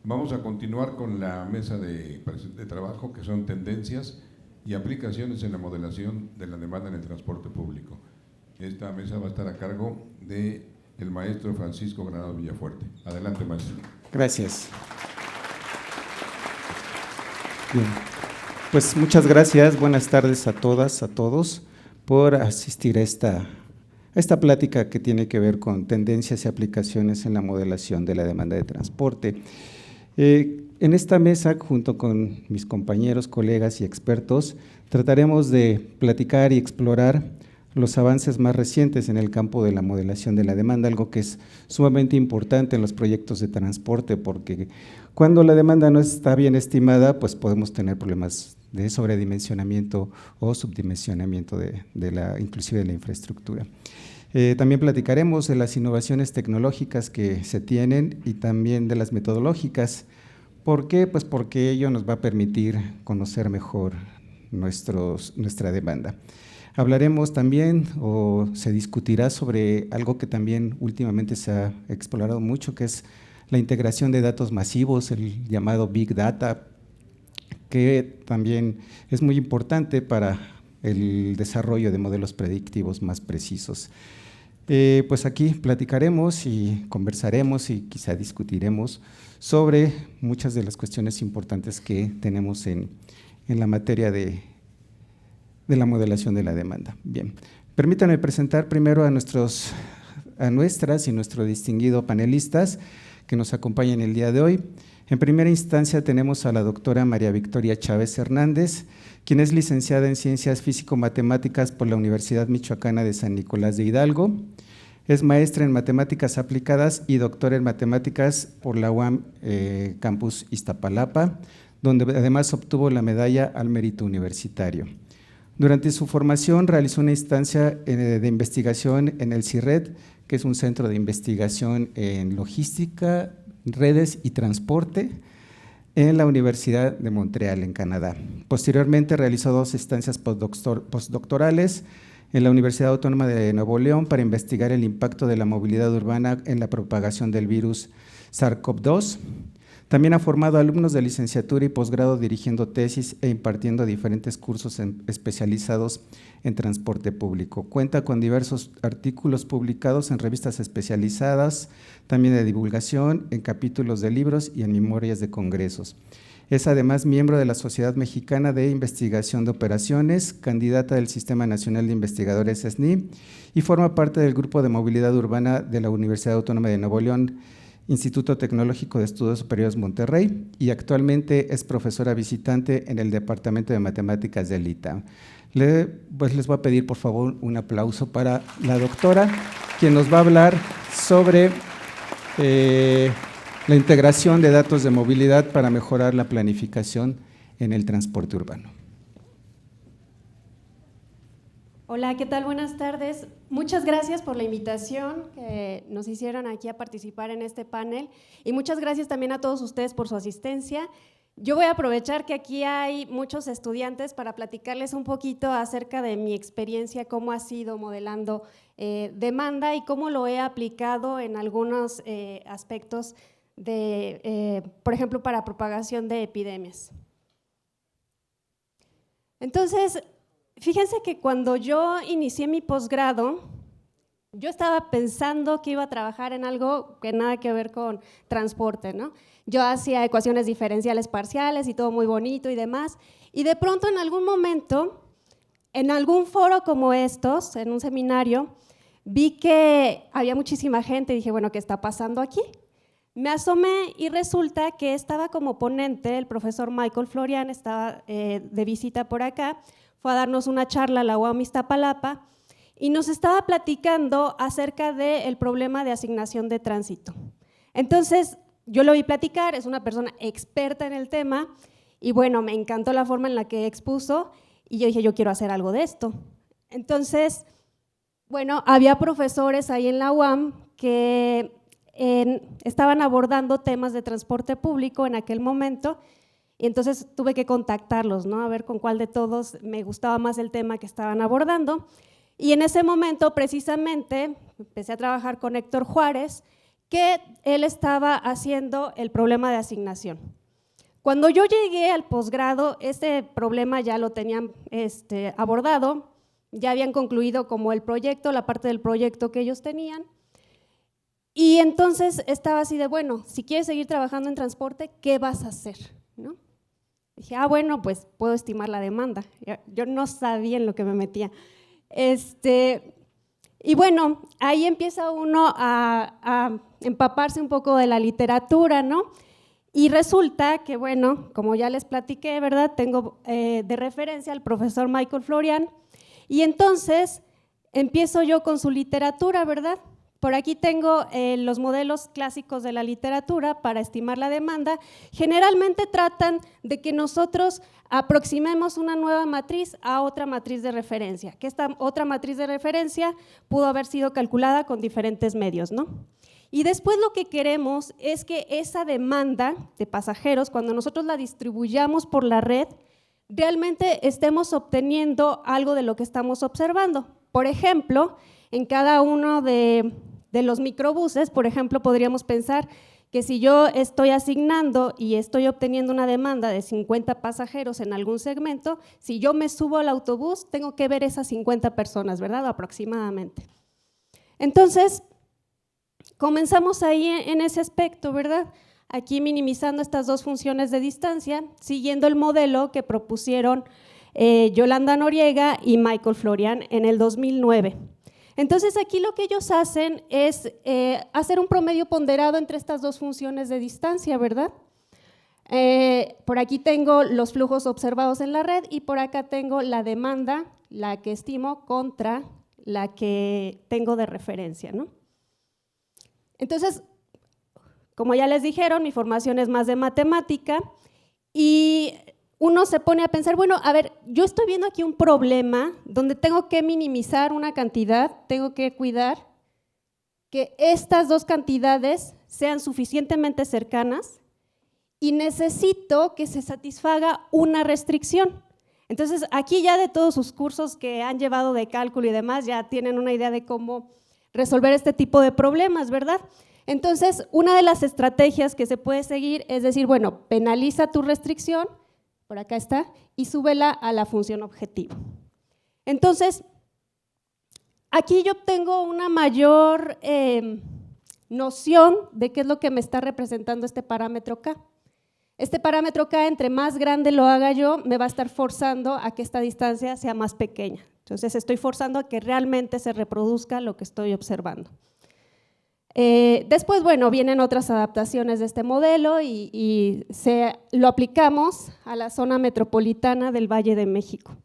Vamos a continuar con la mesa de trabajo, que son tendencias y aplicaciones en la modelación de la demanda en el transporte público. Esta mesa va a estar a cargo del maestro Francisco Granados Villafuerte. Adelante, maestro. Gracias. Bien, pues muchas gracias, buenas tardes a todas, a todos, por asistir a esta plática que tiene que ver con tendencias y aplicaciones en la modelación de la demanda de transporte. En esta mesa, junto con mis compañeros, colegas y expertos, trataremos de platicar y explorar los avances más recientes en el campo de la modelación de la demanda, algo que es sumamente importante en los proyectos de transporte, porque cuando la demanda no está bien estimada, pues podemos tener problemas de sobredimensionamiento o subdimensionamiento inclusive de la infraestructura. También platicaremos de las innovaciones tecnológicas que se tienen y también de las metodológicas. ¿Por qué? Pues porque ello nos va a permitir conocer mejor nuestra demanda. Hablaremos también o se discutirá sobre algo que también últimamente se ha explorado mucho, que es la integración de datos masivos, el llamado Big Data, que también es muy importante para el desarrollo de modelos predictivos más precisos. Pues aquí platicaremos y conversaremos y quizá discutiremos sobre muchas de las cuestiones importantes que tenemos en la materia de la modelación de la demanda. Bien, permítanme presentar primero a nuestras y nuestro distinguido panelistas que nos acompañan el día de hoy. En primera instancia tenemos a la doctora María Victoria Chávez Hernández, quien es licenciada en Ciencias Físico-Matemáticas por la Universidad Michoacana de San Nicolás de Hidalgo. Es maestra en Matemáticas Aplicadas y doctora en Matemáticas por la UAM Campus Iztapalapa, donde además obtuvo la medalla al mérito universitario. Durante su formación realizó una instancia de investigación en el CIRRED, que es un centro de investigación en logística, redes y transporte, en la Universidad de Montreal, en Canadá. Posteriormente realizó 2 estancias postdoctorales en la Universidad Autónoma de Nuevo León para investigar el impacto de la movilidad urbana en la propagación del virus SARS-CoV-2. También ha formado alumnos de licenciatura y posgrado dirigiendo tesis e impartiendo diferentes cursos especializados en transporte público. Cuenta con diversos artículos publicados en revistas especializadas, también de divulgación, en capítulos de libros y en memorias de congresos. Es además miembro de la Sociedad Mexicana de Investigación de Operaciones, candidata del Sistema Nacional de Investigadores SNI y forma parte del Grupo de Movilidad Urbana de la Universidad Autónoma de Nuevo León, Instituto Tecnológico de Estudios Superiores Monterrey, y actualmente es profesora visitante en el Departamento de Matemáticas del ITAM. Pues les voy a pedir por favor un aplauso para la doctora, quien nos va a hablar sobre la integración de datos de movilidad para mejorar la planificación en el transporte urbano. Hola, ¿qué tal? Buenas tardes. Muchas gracias por la invitación que nos hicieron aquí a participar en este panel y muchas gracias también a todos ustedes por su asistencia. Yo voy a aprovechar que aquí hay muchos estudiantes para platicarles un poquito acerca de mi experiencia, cómo ha sido modelando demanda y cómo lo he aplicado en algunos aspectos por ejemplo, para propagación de epidemias. Entonces, fíjense que cuando yo inicié mi posgrado, yo estaba pensando que iba a trabajar en algo que nada que ver con transporte, ¿no? Yo hacía ecuaciones diferenciales parciales y todo muy bonito y demás, y de pronto en algún momento, en algún foro como estos, en un seminario, vi que había muchísima gente y dije, bueno, ¿qué está pasando aquí? Me asomé y resulta que estaba como ponente el profesor Michael Florian, estaba de visita por acá, fue a darnos una charla a la UAM Iztapalapa y nos estaba platicando acerca del problema de asignación de tránsito. Entonces, yo lo vi platicar, es una persona experta en el tema y bueno, me encantó la forma en la que expuso y yo dije, yo quiero hacer algo de esto. Entonces, bueno, había profesores ahí en la UAM que estaban abordando temas de transporte público en aquel momento y entonces tuve que contactarlos, ¿no? A ver con cuál de todos me gustaba más el tema que estaban abordando y en ese momento precisamente empecé a trabajar con Héctor Juárez, que él estaba haciendo el problema de asignación. Cuando yo llegué al posgrado, este problema ya lo tenían abordado, ya habían concluido como el proyecto, la parte del proyecto que ellos tenían, y entonces estaba así de, bueno, si quieres seguir trabajando en transporte, ¿qué vas a hacer? ¿No? Dije, bueno, pues puedo estimar la demanda. Yo no sabía en lo que me metía. Y bueno, ahí empieza uno a empaparse un poco de la literatura, ¿no? Y resulta que, bueno, como ya les platiqué, ¿verdad? Tengo de referencia al profesor Michael Florian, y entonces empiezo yo con su literatura, ¿verdad? Por aquí tengo los modelos clásicos de la literatura para estimar la demanda. Generalmente tratan de que nosotros aproximemos una nueva matriz a otra matriz de referencia, que esta otra matriz de referencia pudo haber sido calculada con diferentes medios, ¿no? Y después lo que queremos es que esa demanda de pasajeros, cuando nosotros la distribuyamos por la red, realmente estemos obteniendo algo de lo que estamos observando. Por ejemplo, en cada uno de los microbuses, por ejemplo, podríamos pensar que si yo estoy asignando y estoy obteniendo una demanda de 50 pasajeros en algún segmento, si yo me subo al autobús, tengo que ver esas 50 personas, ¿verdad? Aproximadamente. Entonces, comenzamos ahí en ese aspecto, ¿verdad? Aquí minimizando estas dos funciones de distancia, siguiendo el modelo que propusieron Yolanda Noriega y Michael Florian en el 2009. Entonces, aquí lo que ellos hacen es hacer un promedio ponderado entre estas dos funciones de distancia, ¿verdad? Por aquí tengo los flujos observados en la red y por acá tengo la demanda, la que estimo contra la que tengo de referencia, ¿no? Entonces, como ya les dijeron, mi formación es más de matemática y uno se pone a pensar, bueno, a ver, yo estoy viendo aquí un problema donde tengo que minimizar una cantidad, tengo que cuidar que estas dos cantidades sean suficientemente cercanas y necesito que se satisfaga una restricción. Entonces, aquí ya de todos sus cursos que han llevado de cálculo y demás, ya tienen una idea de cómo resolver este tipo de problemas, ¿verdad? Entonces, una de las estrategias que se puede seguir es decir, bueno, penaliza tu restricción, por acá está, y súbela a la función objetivo. Entonces, aquí yo obtengo una mayor noción de qué es lo que me está representando este parámetro K. Este parámetro K, entre más grande lo haga yo, me va a estar forzando a que esta distancia sea más pequeña. Entonces, estoy forzando a que realmente se reproduzca lo que estoy observando. Después, bueno, vienen otras adaptaciones de este modelo y lo aplicamos a la zona metropolitana del Valle de México.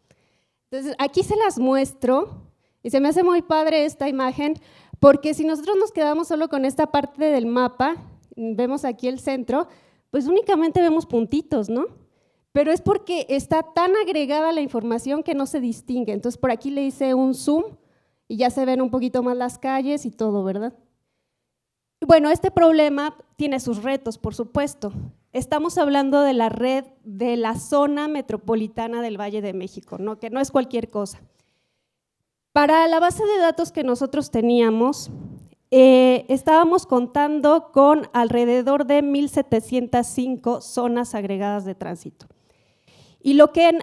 Entonces, aquí se las muestro y se me hace muy padre esta imagen porque si nosotros nos quedamos solo con esta parte del mapa, vemos aquí el centro, pues únicamente vemos puntitos, ¿no? Pero es porque está tan agregada la información que no se distingue. Entonces, por aquí le hice un zoom y ya se ven un poquito más las calles y todo, ¿verdad? Bueno, este problema tiene sus retos, por supuesto. Estamos hablando de la red de la zona metropolitana del Valle de México, ¿no? Que no es cualquier cosa. Para la base de datos que nosotros teníamos, estábamos contando con alrededor de 1,705 zonas agregadas de tránsito. Y lo que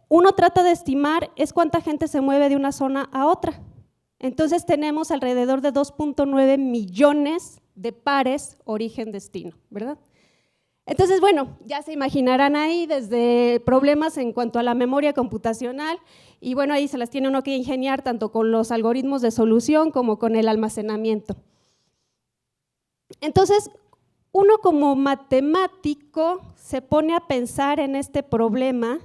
uno trata de estimar es cuánta gente se mueve de una zona a otra. Entonces tenemos alrededor de 2.9 millones de pares origen-destino, ¿verdad? Entonces, bueno, ya se imaginarán ahí desde problemas en cuanto a la memoria computacional y bueno, ahí se las tiene uno que ingeniar tanto con los algoritmos de solución como con el almacenamiento. Entonces, uno como matemático se pone a pensar en este problema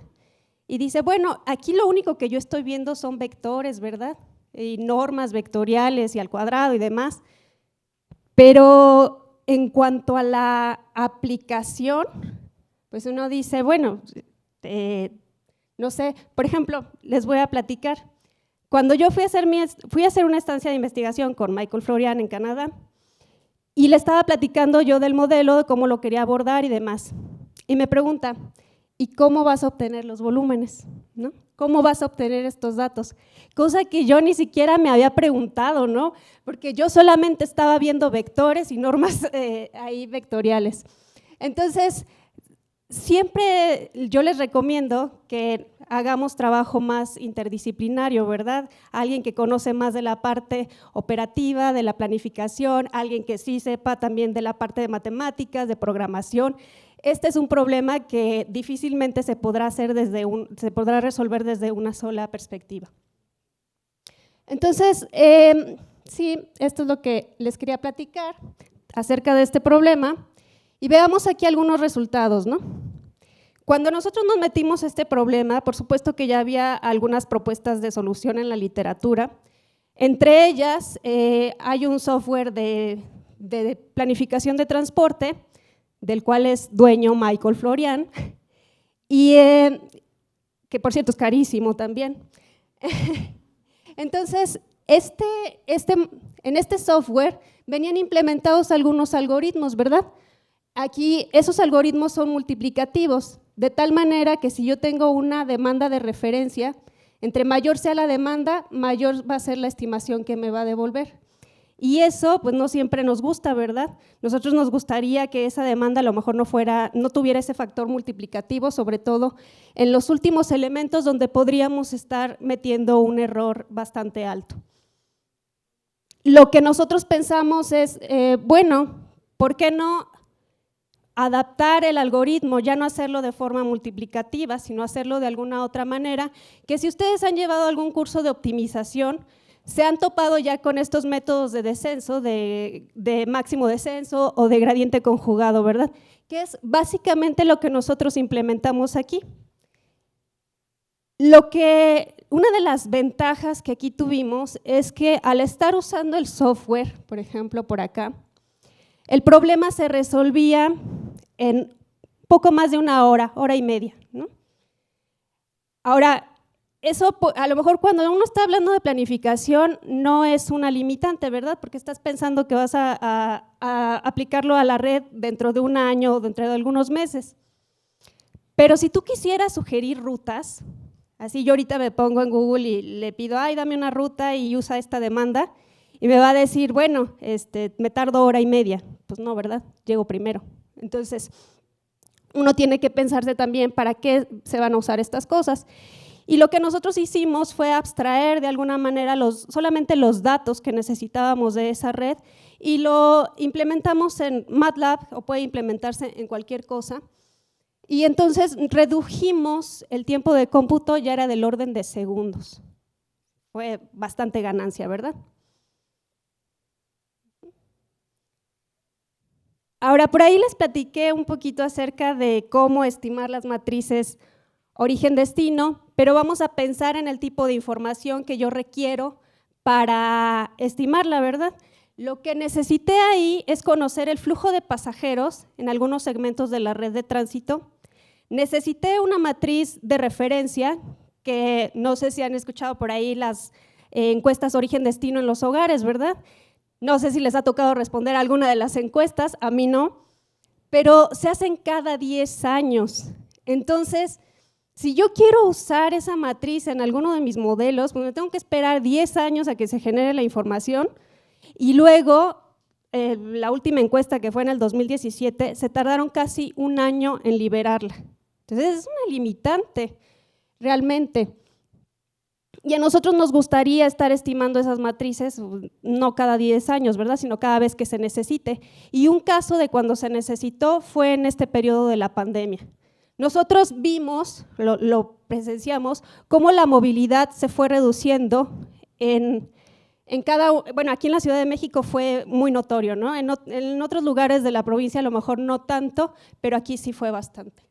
y dice, bueno, aquí lo único que yo estoy viendo son vectores, ¿verdad? Y normas vectoriales y al cuadrado y demás, pero en cuanto a la aplicación, pues uno dice, bueno, no sé, por ejemplo, les voy a platicar, cuando yo fui a hacer una estancia de investigación con Michael Florian en Canadá y le estaba platicando yo del modelo, de cómo lo quería abordar y demás, y me pregunta, ¿Y cómo vas a obtener los volúmenes? ¿No? ¿Cómo vas a obtener estos datos? Cosa que yo ni siquiera me había preguntado, ¿no? Porque yo solamente estaba viendo vectores y normas ahí vectoriales. Entonces, siempre yo les recomiendo que hagamos trabajo más interdisciplinario, ¿verdad? Alguien que conoce más de la parte operativa, de la planificación, alguien que sí sepa también de la parte de matemáticas, de programación. Este es un problema que difícilmente se podrá resolver desde una sola perspectiva. Entonces, sí, esto es lo que les quería platicar acerca de este problema. Y veamos aquí algunos resultados, ¿no? Cuando nosotros nos metimos a este problema, por supuesto que ya había algunas propuestas de solución en la literatura. Entre ellas, hay un software de planificación de transporte, del cual es dueño Michael Florian, y que por cierto es carísimo también. Entonces, en este software venían implementados algunos algoritmos, ¿verdad? Aquí esos algoritmos son multiplicativos, de tal manera que si yo tengo una demanda de referencia, entre mayor sea la demanda, mayor va a ser la estimación que me va a devolver. Y eso pues no siempre nos gusta, ¿verdad? Nosotros nos gustaría que esa demanda a lo mejor no tuviera ese factor multiplicativo, sobre todo en los últimos elementos donde podríamos estar metiendo un error bastante alto. Lo que nosotros pensamos es, bueno, ¿por qué no adaptar el algoritmo, ya no hacerlo de forma multiplicativa, sino hacerlo de alguna otra manera? Que si ustedes han llevado algún curso de optimización, se han topado ya con estos métodos de descenso, de máximo descenso o de gradiente conjugado, ¿verdad? Que es básicamente lo que nosotros implementamos aquí. Una de las ventajas que aquí tuvimos es que al estar usando el software, por ejemplo, por acá, el problema se resolvía en poco más de una hora, hora y media, ¿no? Ahora, eso a lo mejor cuando uno está hablando de planificación no es una limitante, ¿verdad? Porque estás pensando que vas a aplicarlo a la red dentro de un año o dentro de algunos meses. Pero si tú quisieras sugerir rutas, así yo ahorita me pongo en Google y le pido, ay, dame una ruta y usa esta demanda, y me va a decir, bueno, me tardo hora y media. Pues no, ¿verdad? Llego primero. Entonces, uno tiene que pensarse también para qué se van a usar estas cosas. Y lo que nosotros hicimos fue abstraer de alguna manera solamente los datos que necesitábamos de esa red y lo implementamos en MATLAB, o puede implementarse en cualquier cosa. Y entonces redujimos el tiempo de cómputo, ya era del orden de segundos. Fue bastante ganancia, ¿verdad? Ahora, por ahí les platiqué un poquito acerca de cómo estimar las matrices origen-destino, pero vamos a pensar en el tipo de información que yo requiero para estimarla, ¿verdad? Lo que necesité ahí es conocer el flujo de pasajeros en algunos segmentos de la red de tránsito. Necesité una matriz de referencia, que no sé si han escuchado por ahí las encuestas origen-destino en los hogares, ¿verdad? No sé si les ha tocado responder a alguna de las encuestas, a mí no, pero se hacen cada 10 años. Entonces, si yo quiero usar esa matriz en alguno de mis modelos, pues me tengo que esperar 10 años a que se genere la información, y luego, la última encuesta que fue en el 2017, se tardaron casi un año en liberarla. Entonces, es una limitante, realmente. Y a nosotros nos gustaría estar estimando esas matrices no cada 10 años, ¿verdad?, sino cada vez que se necesite. Y un caso de cuando se necesitó fue en este periodo de la pandemia. Nosotros vimos, lo presenciamos, cómo la movilidad se fue reduciendo bueno, aquí en la Ciudad de México fue muy notorio, ¿no? En otros lugares de la provincia a lo mejor no tanto, pero aquí sí fue bastante.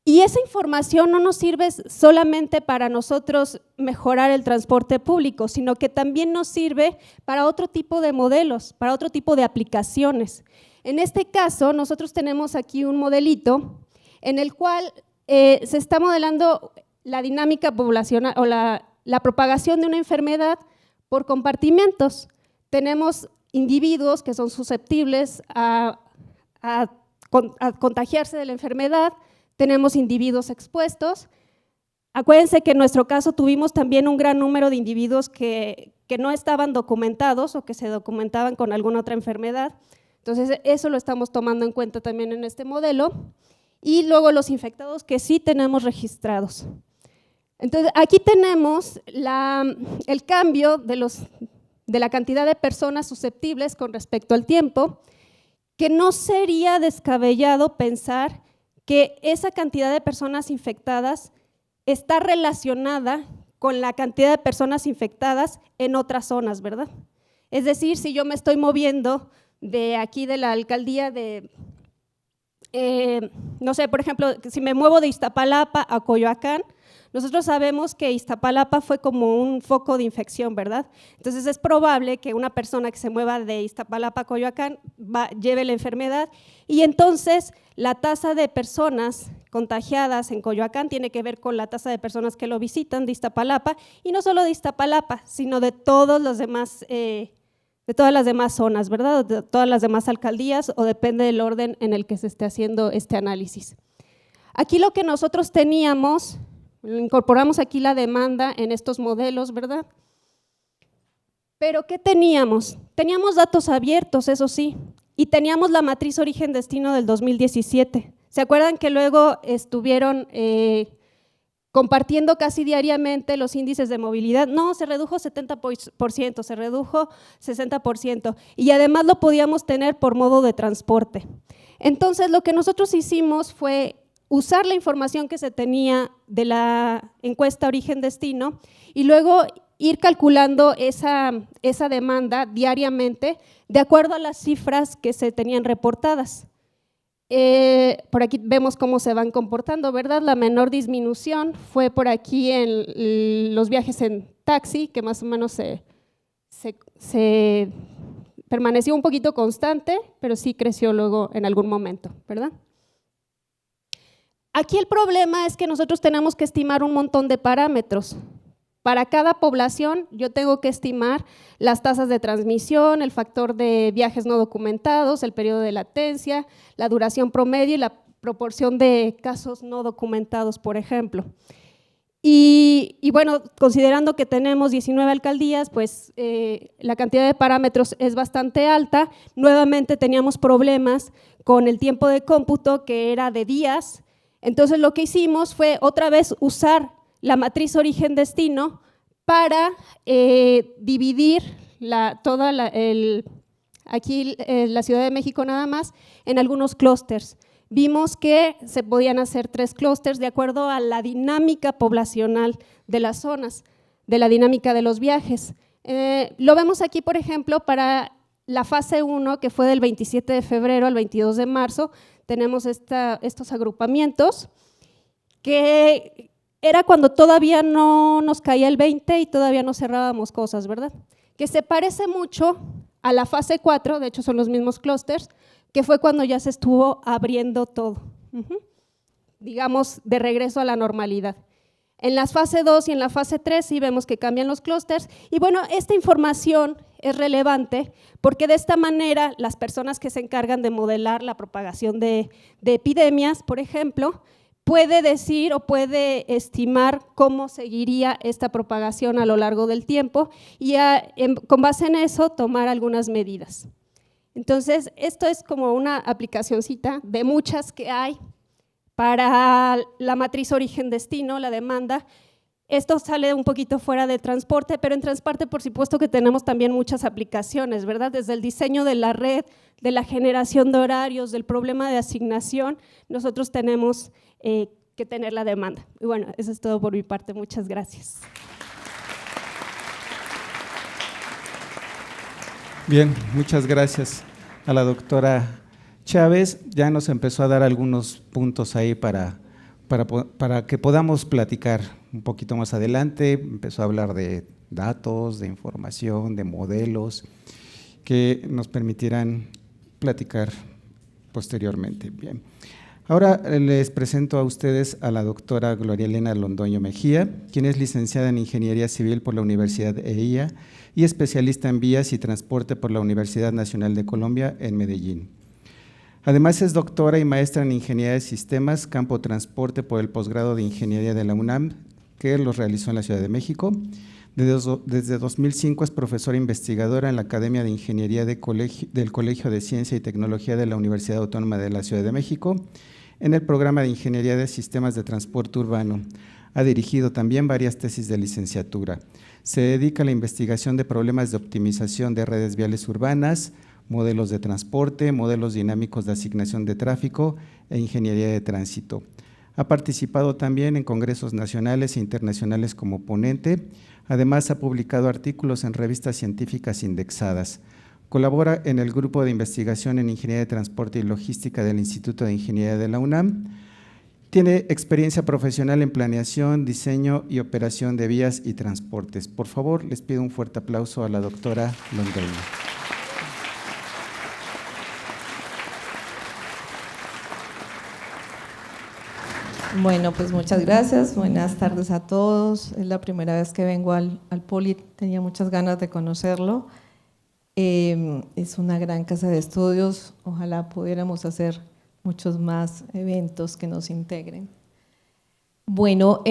Y esa información no nos sirve solamente para nosotros mejorar el transporte público, sino que también nos sirve para otro tipo de modelos, para otro tipo de aplicaciones. En este caso, nosotros tenemos aquí un modelito en el cual se está modelando la dinámica poblacional o la propagación de una enfermedad por compartimentos. Tenemos individuos que son susceptibles a contagiarse de la enfermedad, tenemos individuos expuestos. Acuérdense que en nuestro caso tuvimos también un gran número de individuos que no estaban documentados o que se documentaban con alguna otra enfermedad. Entonces, eso lo estamos tomando en cuenta también en este modelo. Y luego los infectados que sí tenemos registrados. Entonces, aquí tenemos el cambio de la cantidad de personas susceptibles con respecto al tiempo, que no sería descabellado pensar que esa cantidad de personas infectadas está relacionada con la cantidad de personas infectadas en otras zonas, ¿verdad? Es decir, si yo me estoy moviendo de aquí de la alcaldía de, no sé, por ejemplo, si me muevo de Iztapalapa a Coyoacán, nosotros sabemos que Iztapalapa fue como un foco de infección, ¿verdad? Entonces es probable que una persona que se mueva de Iztapalapa a Coyoacán lleve la enfermedad y entonces la tasa de personas contagiadas en Coyoacán tiene que ver con la tasa de personas que lo visitan de Iztapalapa y no solo de Iztapalapa, sino de todos los demás, de todas las demás zonas, ¿verdad? De todas las demás alcaldías o depende del orden en el que se esté haciendo este análisis. Aquí lo que nosotros teníamos, incorporamos aquí la demanda en estos modelos, ¿verdad? Pero ¿qué teníamos? Teníamos datos abiertos, eso sí, y teníamos la matriz origen-destino del 2017. ¿Se acuerdan que luego estuvieron compartiendo casi diariamente los índices de movilidad? No, se redujo 70%, se redujo 60%, y además lo podíamos tener por modo de transporte. Entonces, lo que nosotros hicimos fue usar la información que se tenía de la encuesta origen-destino y luego ir calculando esa demanda diariamente de acuerdo a las cifras que se tenían reportadas. Por aquí vemos cómo se van comportando, ¿verdad? La menor disminución fue por aquí en los viajes en taxi, que más o menos se permaneció un poquito constante, pero sí creció luego en algún momento, ¿verdad? Aquí el problema es que nosotros tenemos que estimar un montón de parámetros. Para cada población yo tengo que estimar las tasas de transmisión, el factor de viajes no documentados, el periodo de latencia, la duración promedio y la proporción de casos no documentados, por ejemplo. Y bueno, considerando que tenemos 19 alcaldías, pues la cantidad de parámetros es bastante alta. Nuevamente teníamos problemas con el tiempo de cómputo, que era de días. Entonces lo que hicimos fue otra vez usar la matriz origen-destino para dividir aquí la Ciudad de México nada más en algunos clústeres. Vimos que se podían hacer 3 clústeres de acuerdo a la dinámica poblacional de las zonas, de la dinámica de los viajes. Lo vemos aquí, por ejemplo, para la fase 1, que fue del 27 de febrero al 22 de marzo, tenemos estos agrupamientos, que era cuando todavía no nos caía el 20 y todavía no cerrábamos cosas, ¿verdad? Que se parece mucho a la fase 4, de hecho son los mismos clústeres, que fue cuando ya se estuvo abriendo todo, digamos, de regreso a la normalidad. En la fase 2 y en la fase 3 sí vemos que cambian los clústeres y bueno, esta información es relevante porque de esta manera las personas que se encargan de modelar la propagación de epidemias, por ejemplo, puede decir o puede estimar cómo seguiría esta propagación a lo largo del tiempo y con base en eso tomar algunas medidas. Entonces, esto es como una aplicacioncita de muchas que hay para la matriz origen-destino, la demanda. Esto sale un poquito fuera de transporte, pero en transporte por supuesto que tenemos también muchas aplicaciones, ¿verdad? Desde el diseño de la red, de la generación de horarios, del problema de asignación, nosotros tenemos que tener la demanda. Y bueno, eso es todo por mi parte, muchas gracias. Bien, muchas gracias a la doctora Chávez. Ya nos empezó a dar algunos puntos ahí para que podamos platicar un poquito más adelante. Empezó a hablar de datos, de información, de modelos que nos permitirán platicar posteriormente. Bien. Ahora les presento a ustedes a la doctora Gloria Elena Londoño Mejía, quien es licenciada en Ingeniería Civil por la Universidad EIA y especialista en vías y transporte por la Universidad Nacional de Colombia en Medellín. Además es doctora y maestra en Ingeniería de Sistemas, campo transporte por el posgrado de Ingeniería de la UNAM, que los realizó en la Ciudad de México. Desde 2005 es profesora investigadora en la Academia de Ingeniería del Colegio de Ciencia y Tecnología de la Universidad Autónoma de la Ciudad de México, en el programa de Ingeniería de Sistemas de Transporte Urbano. Ha dirigido también varias tesis de licenciatura. Se dedica a la investigación de problemas de optimización de redes viales urbanas, modelos de transporte, modelos dinámicos de asignación de tráfico e ingeniería de tránsito. Ha participado también en congresos nacionales e internacionales como ponente. Además, ha publicado artículos en revistas científicas indexadas. Colabora en el Grupo de Investigación en Ingeniería de Transporte y Logística del Instituto de Ingeniería de la UNAM. Tiene experiencia profesional en planeación, diseño y operación de vías y transportes. Por favor, les pido un fuerte aplauso a la doctora Londoño. Bueno, pues muchas gracias, buenas tardes a todos. Es la primera vez que vengo al Poli, tenía muchas ganas de conocerlo. Es una gran casa de estudios, ojalá pudiéramos hacer muchos más eventos que nos integren. Bueno,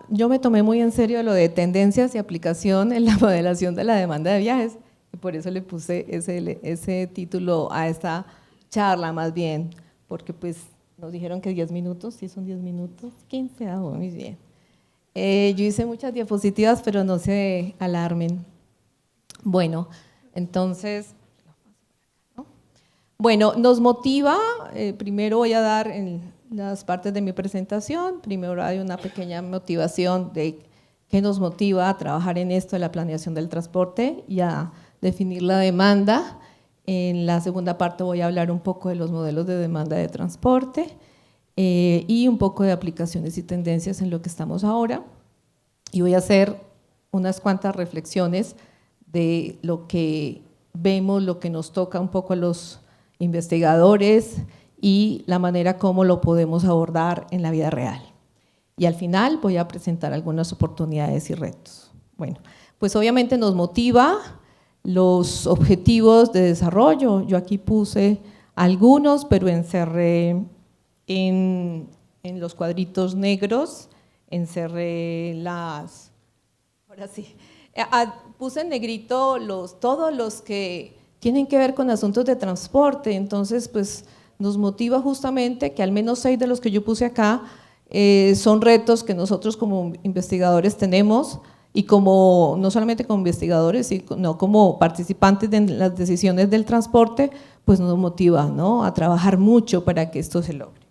yo me tomé muy en serio lo de tendencias y aplicación en la modelación de la demanda de viajes, y por eso le puse ese título a esta charla más bien, porque pues nos dijeron que 10 minutos, ¿sí son 10 minutos? 15, muy bien. Yo hice muchas diapositivas, pero no se alarmen. Bueno, entonces, ¿no? Bueno, nos motiva, primero voy a dar en las partes de mi presentación, primero hay una pequeña motivación de qué nos motiva a trabajar en esto de la planeación del transporte y a definir la demanda. En la segunda parte voy a hablar un poco de los modelos de demanda de transporte y un poco de aplicaciones y tendencias en lo que estamos ahora. Y voy a hacer unas cuantas reflexiones de lo que vemos, lo que nos toca un poco a los investigadores y la manera como lo podemos abordar en la vida real. Y al final voy a presentar algunas oportunidades y retos. Bueno, pues obviamente nos motiva los objetivos de desarrollo. Yo aquí puse algunos, pero encerré en los cuadritos negros, encerré ahora sí, puse en negrito todos los que tienen que ver con asuntos de transporte. Entonces pues nos motiva justamente que al menos 6 de los que yo puse acá son retos que nosotros como investigadores tenemos, y como no solamente como investigadores, sino como participantes de las decisiones del transporte, pues nos motiva, ¿no?, a trabajar mucho para que esto se logre.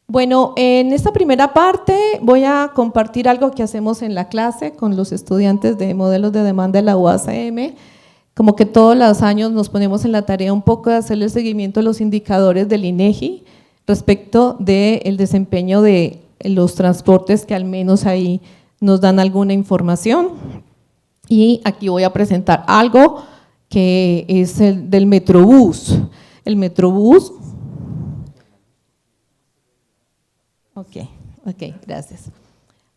Bueno, en esta primera parte voy a compartir algo que hacemos en la clase con los estudiantes de modelos de demanda de la UASM. Como que todos los años nos ponemos en la tarea un poco de hacerle seguimiento a los indicadores del INEGI respecto del desempeño de los transportes que al menos ahí nos dan alguna información. Y aquí voy a presentar algo que es el del Metrobús. El Metrobús. Ok, gracias.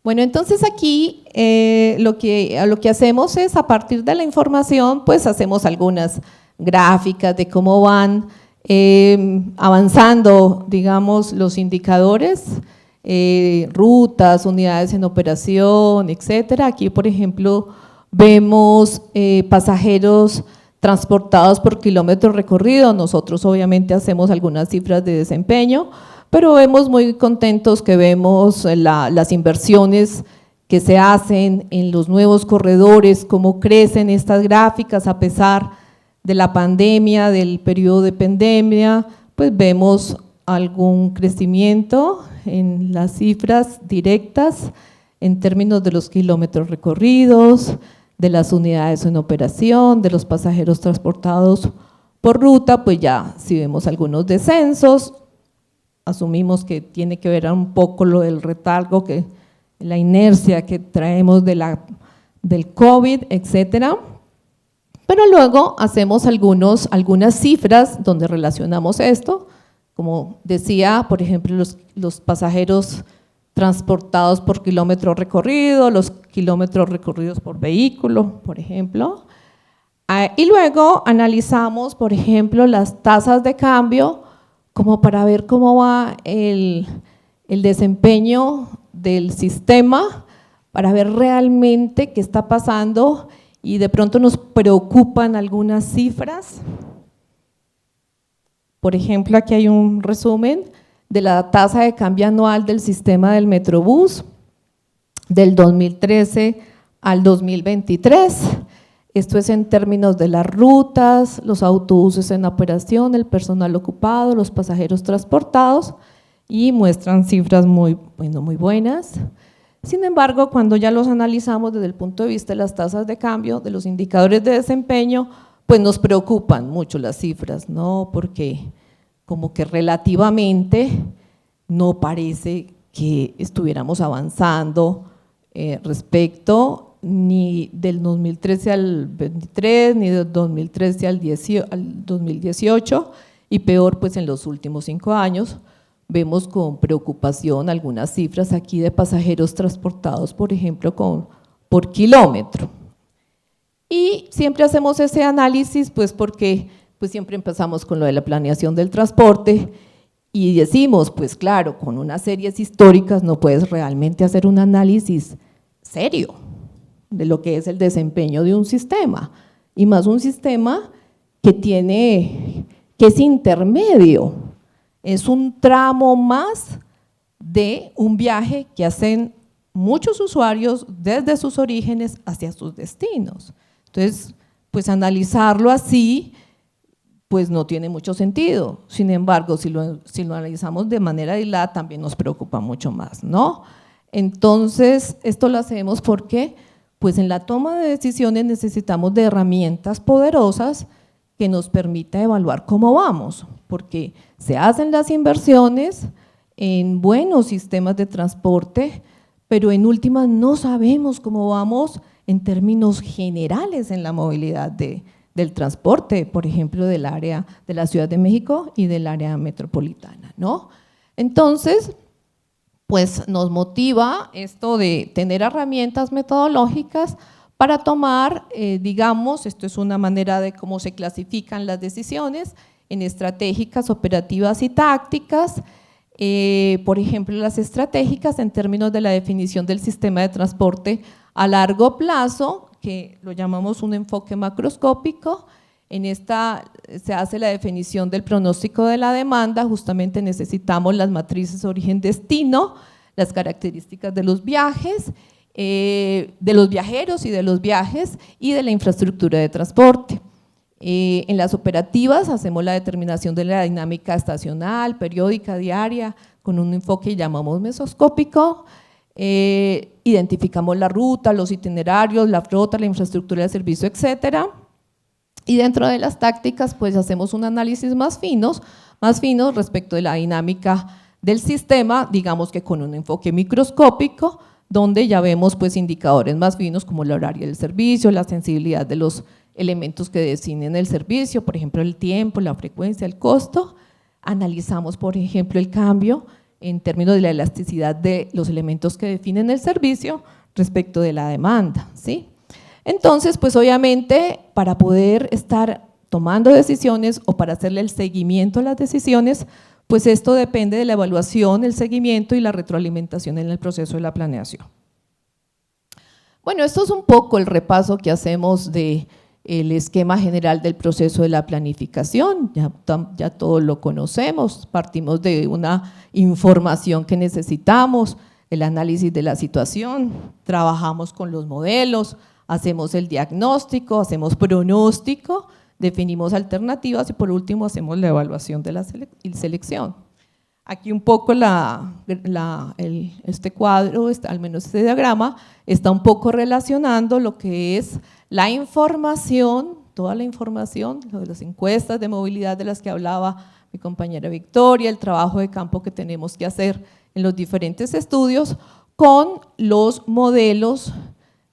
Bueno, entonces aquí lo que hacemos es, a partir de la información, pues hacemos algunas gráficas de cómo van avanzando, digamos, los indicadores, rutas, unidades en operación, etcétera. Aquí, por ejemplo, vemos pasajeros transportados por kilómetro recorrido. Nosotros obviamente hacemos algunas cifras de desempeño, pero vemos muy contentos que vemos las inversiones que se hacen en los nuevos corredores, cómo crecen estas gráficas a pesar de la pandemia, del periodo de pandemia, pues vemos algún crecimiento en las cifras directas en términos de los kilómetros recorridos, de las unidades en operación, de los pasajeros transportados por ruta. Pues ya si vemos algunos descensos, asumimos que tiene que ver un poco lo del retardo, la inercia que traemos del COVID, etcétera. Pero luego hacemos algunas cifras donde relacionamos esto, como decía, por ejemplo, los pasajeros transportados por kilómetro recorrido, los kilómetros recorridos por vehículo, por ejemplo. Y luego analizamos, por ejemplo, las tasas de cambio, como para ver cómo va el desempeño del sistema, para ver realmente qué está pasando, y de pronto nos preocupan algunas cifras. Por ejemplo, aquí hay un resumen de la tasa de cambio anual del sistema del Metrobús del 2013 al 2023. Esto es en términos de las rutas, los autobuses en operación, el personal ocupado, los pasajeros transportados, y muestran cifras muy buenas. Sin embargo, cuando ya los analizamos desde el punto de vista de las tasas de cambio, de los indicadores de desempeño, pues nos preocupan mucho las cifras, ¿no? Porque como que relativamente no parece que estuviéramos avanzando respecto ni del 2013 al 23, ni del 2013 al 2018, y peor pues en los últimos 5 años. Vemos con preocupación algunas cifras aquí de pasajeros transportados, por ejemplo, por kilómetro. Y siempre hacemos ese análisis pues porque pues siempre empezamos con lo de la planeación del transporte y decimos, pues claro, con unas series históricas no puedes realmente hacer un análisis serio de lo que es el desempeño de un sistema, y más un sistema que es intermedio, es un tramo más de un viaje que hacen muchos usuarios desde sus orígenes hacia sus destinos. Entonces, pues analizarlo así, pues no tiene mucho sentido. Sin embargo, si lo analizamos de manera aislada, también nos preocupa mucho más, ¿no? Entonces, esto lo hacemos porque pues en la toma de decisiones necesitamos de herramientas poderosas que nos permita evaluar cómo vamos, porque se hacen las inversiones en buenos sistemas de transporte, pero en últimas no sabemos cómo vamos en términos generales en la movilidad del transporte, por ejemplo, del área de la Ciudad de México y del área metropolitana, ¿no? Entonces, pues nos motiva esto de tener herramientas metodológicas para tomar, digamos, esto es una manera de cómo se clasifican las decisiones en estratégicas, operativas y tácticas. Por ejemplo, las estratégicas en términos de la definición del sistema de transporte a largo plazo, que lo llamamos un enfoque macroscópico. En esta se hace la definición del pronóstico de la demanda, justamente necesitamos las matrices origen-destino, las características de los viajes, de los viajeros y de los viajes y de la infraestructura de transporte. En las operativas hacemos la determinación de la dinámica estacional, periódica, diaria, con un enfoque que llamamos mesoscópico. Identificamos la ruta, los itinerarios, la flota, la infraestructura de servicio, etcétera. Y dentro de las tácticas, pues hacemos un análisis más finos respecto de la dinámica del sistema, digamos que con un enfoque microscópico, donde ya vemos pues indicadores más finos como el horario del servicio, la sensibilidad de los elementos que definen el servicio, por ejemplo el tiempo, la frecuencia, el costo. Analizamos por ejemplo el cambio en términos de la elasticidad de los elementos que definen el servicio respecto de la demanda, ¿sí? Entonces, pues obviamente para poder estar tomando decisiones o para hacerle el seguimiento a las decisiones, pues esto depende de la evaluación, el seguimiento y la retroalimentación en el proceso de la planeación. Bueno, esto es un poco el repaso que hacemos del esquema general del proceso de la planificación, ya todo lo conocemos, partimos de una información que necesitamos, el análisis de la situación, trabajamos con los modelos, hacemos el diagnóstico, hacemos pronóstico, definimos alternativas y por último hacemos la evaluación de la selección. Aquí un poco este cuadro, al menos este diagrama, está un poco relacionando lo que es la información, toda la información, lo de las encuestas de movilidad de las que hablaba mi compañera Victoria, el trabajo de campo que tenemos que hacer en los diferentes estudios con los modelos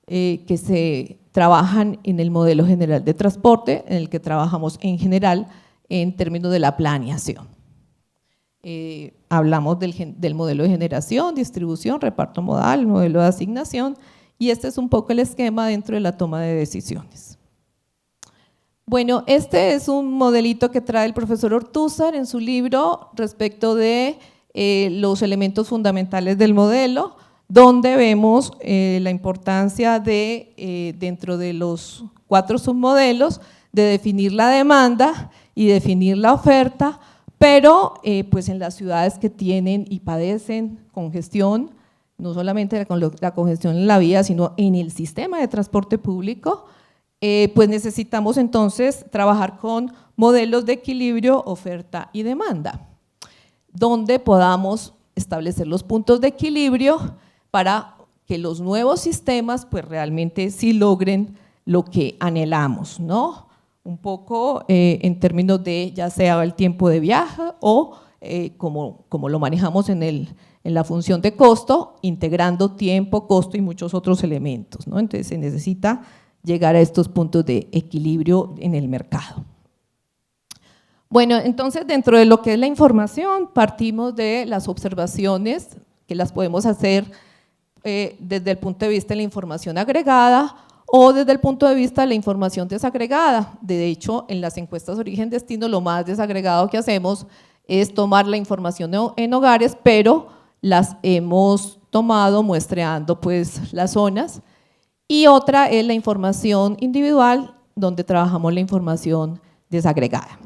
que se trabajan en el modelo general de transporte, en el que trabajamos en general en términos de la planeación. Hablamos del modelo de generación, distribución, reparto modal, modelo de asignación, y este es un poco el esquema dentro de la toma de decisiones. Bueno, este es un modelito que trae el profesor Ortúzar en su libro respecto de los elementos fundamentales del modelo, donde vemos la importancia de, dentro de los 4 submodelos, de definir la demanda y definir la oferta, pero pues en las ciudades que tienen y padecen congestión, no solamente la congestión en la vía, sino en el sistema de transporte público, pues necesitamos entonces trabajar con modelos de equilibrio, oferta y demanda, donde podamos establecer los puntos de equilibrio para que los nuevos sistemas pues realmente sí logren lo que anhelamos, ¿no? Un poco en términos de ya sea el tiempo de viaje o como lo manejamos en la función de costo, integrando tiempo, costo y muchos otros elementos, ¿no? Entonces se necesita llegar a estos puntos de equilibrio en el mercado. Bueno, entonces dentro de lo que es la información, partimos de las observaciones que las podemos hacer desde el punto de vista de la información agregada o desde el punto de vista de la información desagregada. De hecho, en las encuestas origen-destino lo más desagregado que hacemos es tomar la información en hogares, pero las hemos tomado muestreando pues las zonas, y otra es la información individual, donde trabajamos la información desagregada.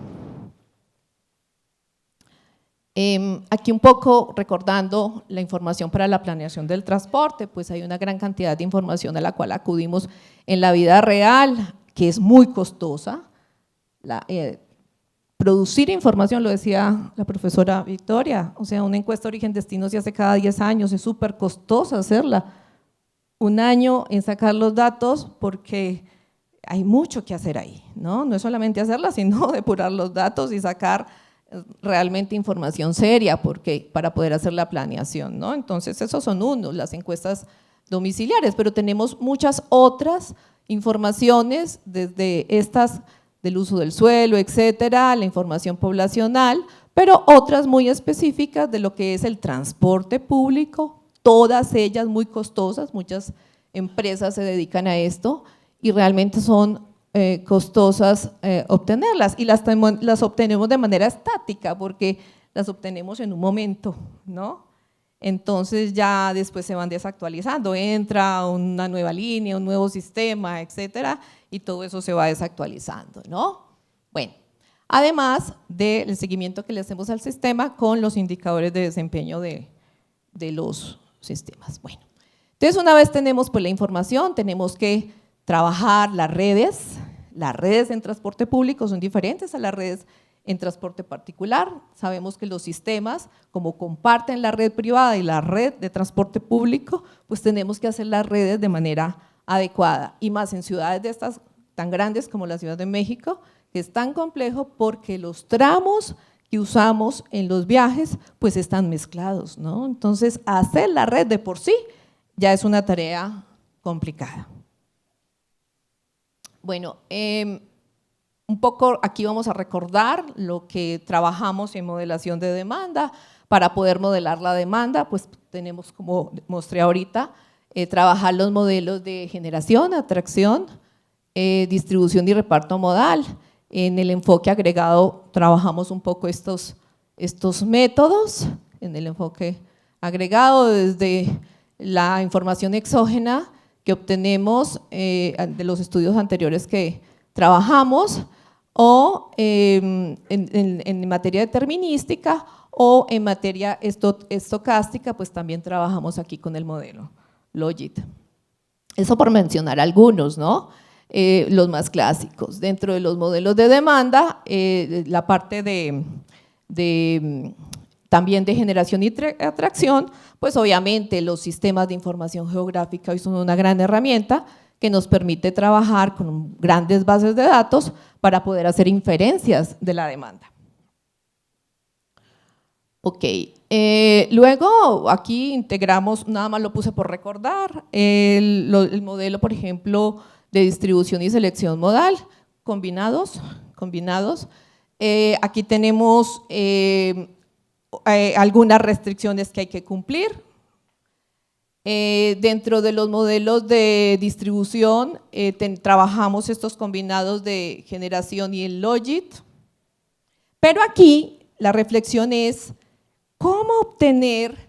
Aquí un poco recordando la información para la planeación del transporte, pues hay una gran cantidad de información a la cual acudimos en la vida real, que es muy costosa. Producir información, lo decía la profesora Victoria, o sea, una encuesta origen-destino se hace cada 10 años, es súper costosa hacerla. Un año en sacar los datos porque hay mucho que hacer ahí, ¿no? No es solamente hacerla, sino depurar los datos y sacar realmente información seria para poder hacer la planeación, ¿no? Entonces esos son unos, las encuestas domiciliares, pero tenemos muchas otras informaciones desde estas del uso del suelo, etcétera, la información poblacional, pero otras muy específicas de lo que es el transporte público, todas ellas muy costosas, muchas empresas se dedican a esto y realmente son costosas obtenerlas, y las obtenemos de manera estática porque las obtenemos en un momento, ¿no? Entonces ya después se van desactualizando, entra una nueva línea, un nuevo sistema, etcétera, y todo eso se va desactualizando, ¿no? Bueno, además del seguimiento que le hacemos al sistema con los indicadores de desempeño de los sistemas. Bueno, entonces una vez tenemos pues la información, tenemos que trabajar las redes en transporte público son diferentes a las redes en transporte particular. Sabemos que los sistemas, como comparten la red privada y la red de transporte público, pues tenemos que hacer las redes de manera adecuada, y más en ciudades de estas tan grandes como la Ciudad de México, que es tan complejo porque los tramos que usamos en los viajes pues están mezclados, ¿no? Entonces hacer la red de por sí ya es una tarea complicada. Bueno, un poco aquí vamos a recordar lo que trabajamos en modelación de demanda. Para poder modelar la demanda, pues tenemos, como mostré ahorita, trabajar los modelos de generación, atracción, distribución y reparto modal. En el enfoque agregado trabajamos un poco estos métodos, en el enfoque agregado desde la información exógena que obtenemos de los estudios anteriores que trabajamos, o en materia determinística, o en materia estocástica, pues también trabajamos aquí con el modelo Logit. Eso por mencionar algunos, ¿no? Los más clásicos. Dentro de los modelos de demanda, la parte también de generación y atracción, pues obviamente los sistemas de información geográfica hoy son una gran herramienta que nos permite trabajar con grandes bases de datos para poder hacer inferencias de la demanda. Ok, luego aquí integramos, nada más lo puse por recordar, el modelo, por ejemplo, de distribución y selección modal, combinados. Aquí tenemos algunas restricciones que hay que cumplir. Dentro de los modelos de distribución trabajamos estos combinados de generación y el logit, pero aquí la reflexión es cómo obtener,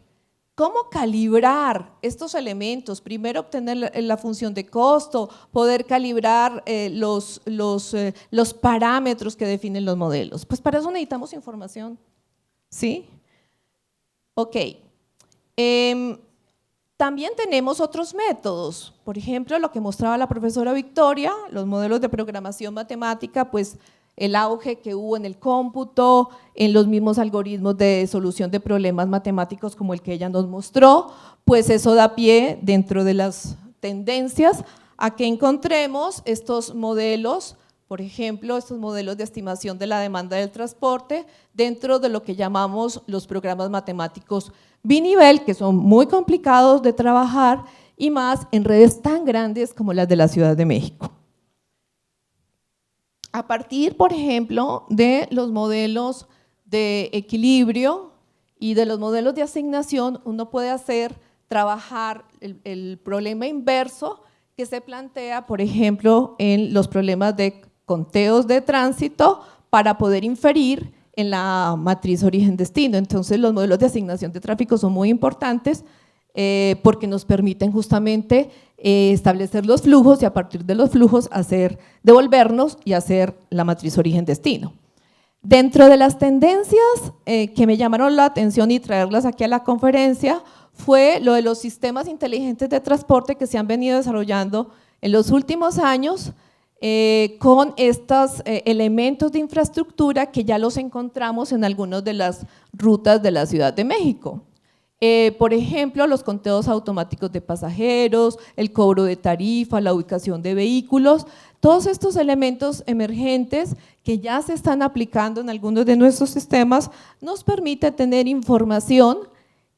cómo calibrar estos elementos. Primero obtener la función de costo, poder calibrar los parámetros que definen los modelos. Pues para eso necesitamos información, ¿sí? Ok. También tenemos otros métodos, por ejemplo, lo que mostraba la profesora Victoria, los modelos de programación matemática, pues el auge que hubo en el cómputo, en los mismos algoritmos de solución de problemas matemáticos como el que ella nos mostró, pues eso da pie dentro de las tendencias a que encontremos estos modelos, por ejemplo, estos modelos de estimación de la demanda del transporte dentro de lo que llamamos los programas matemáticos binivel, que son muy complicados de trabajar y más en redes tan grandes como las de la Ciudad de México. A partir, por ejemplo, de los modelos de equilibrio y de los modelos de asignación, uno puede trabajar el problema inverso que se plantea, por ejemplo, en los problemas de conteos de tránsito para poder inferir en la matriz origen-destino. Entonces, los modelos de asignación de tráfico son muy importantes porque nos permiten justamente establecer los flujos y a partir de los flujos devolvernos y hacer la matriz origen-destino. Dentro de las tendencias que me llamaron la atención y traerlas aquí a la conferencia fue lo de los sistemas inteligentes de transporte que se han venido desarrollando en los últimos años con estos elementos de infraestructura que ya los encontramos en algunas de las rutas de la Ciudad de México. Por ejemplo, los conteos automáticos de pasajeros, el cobro de tarifa, la ubicación de vehículos, todos estos elementos emergentes que ya se están aplicando en algunos de nuestros sistemas nos permite tener información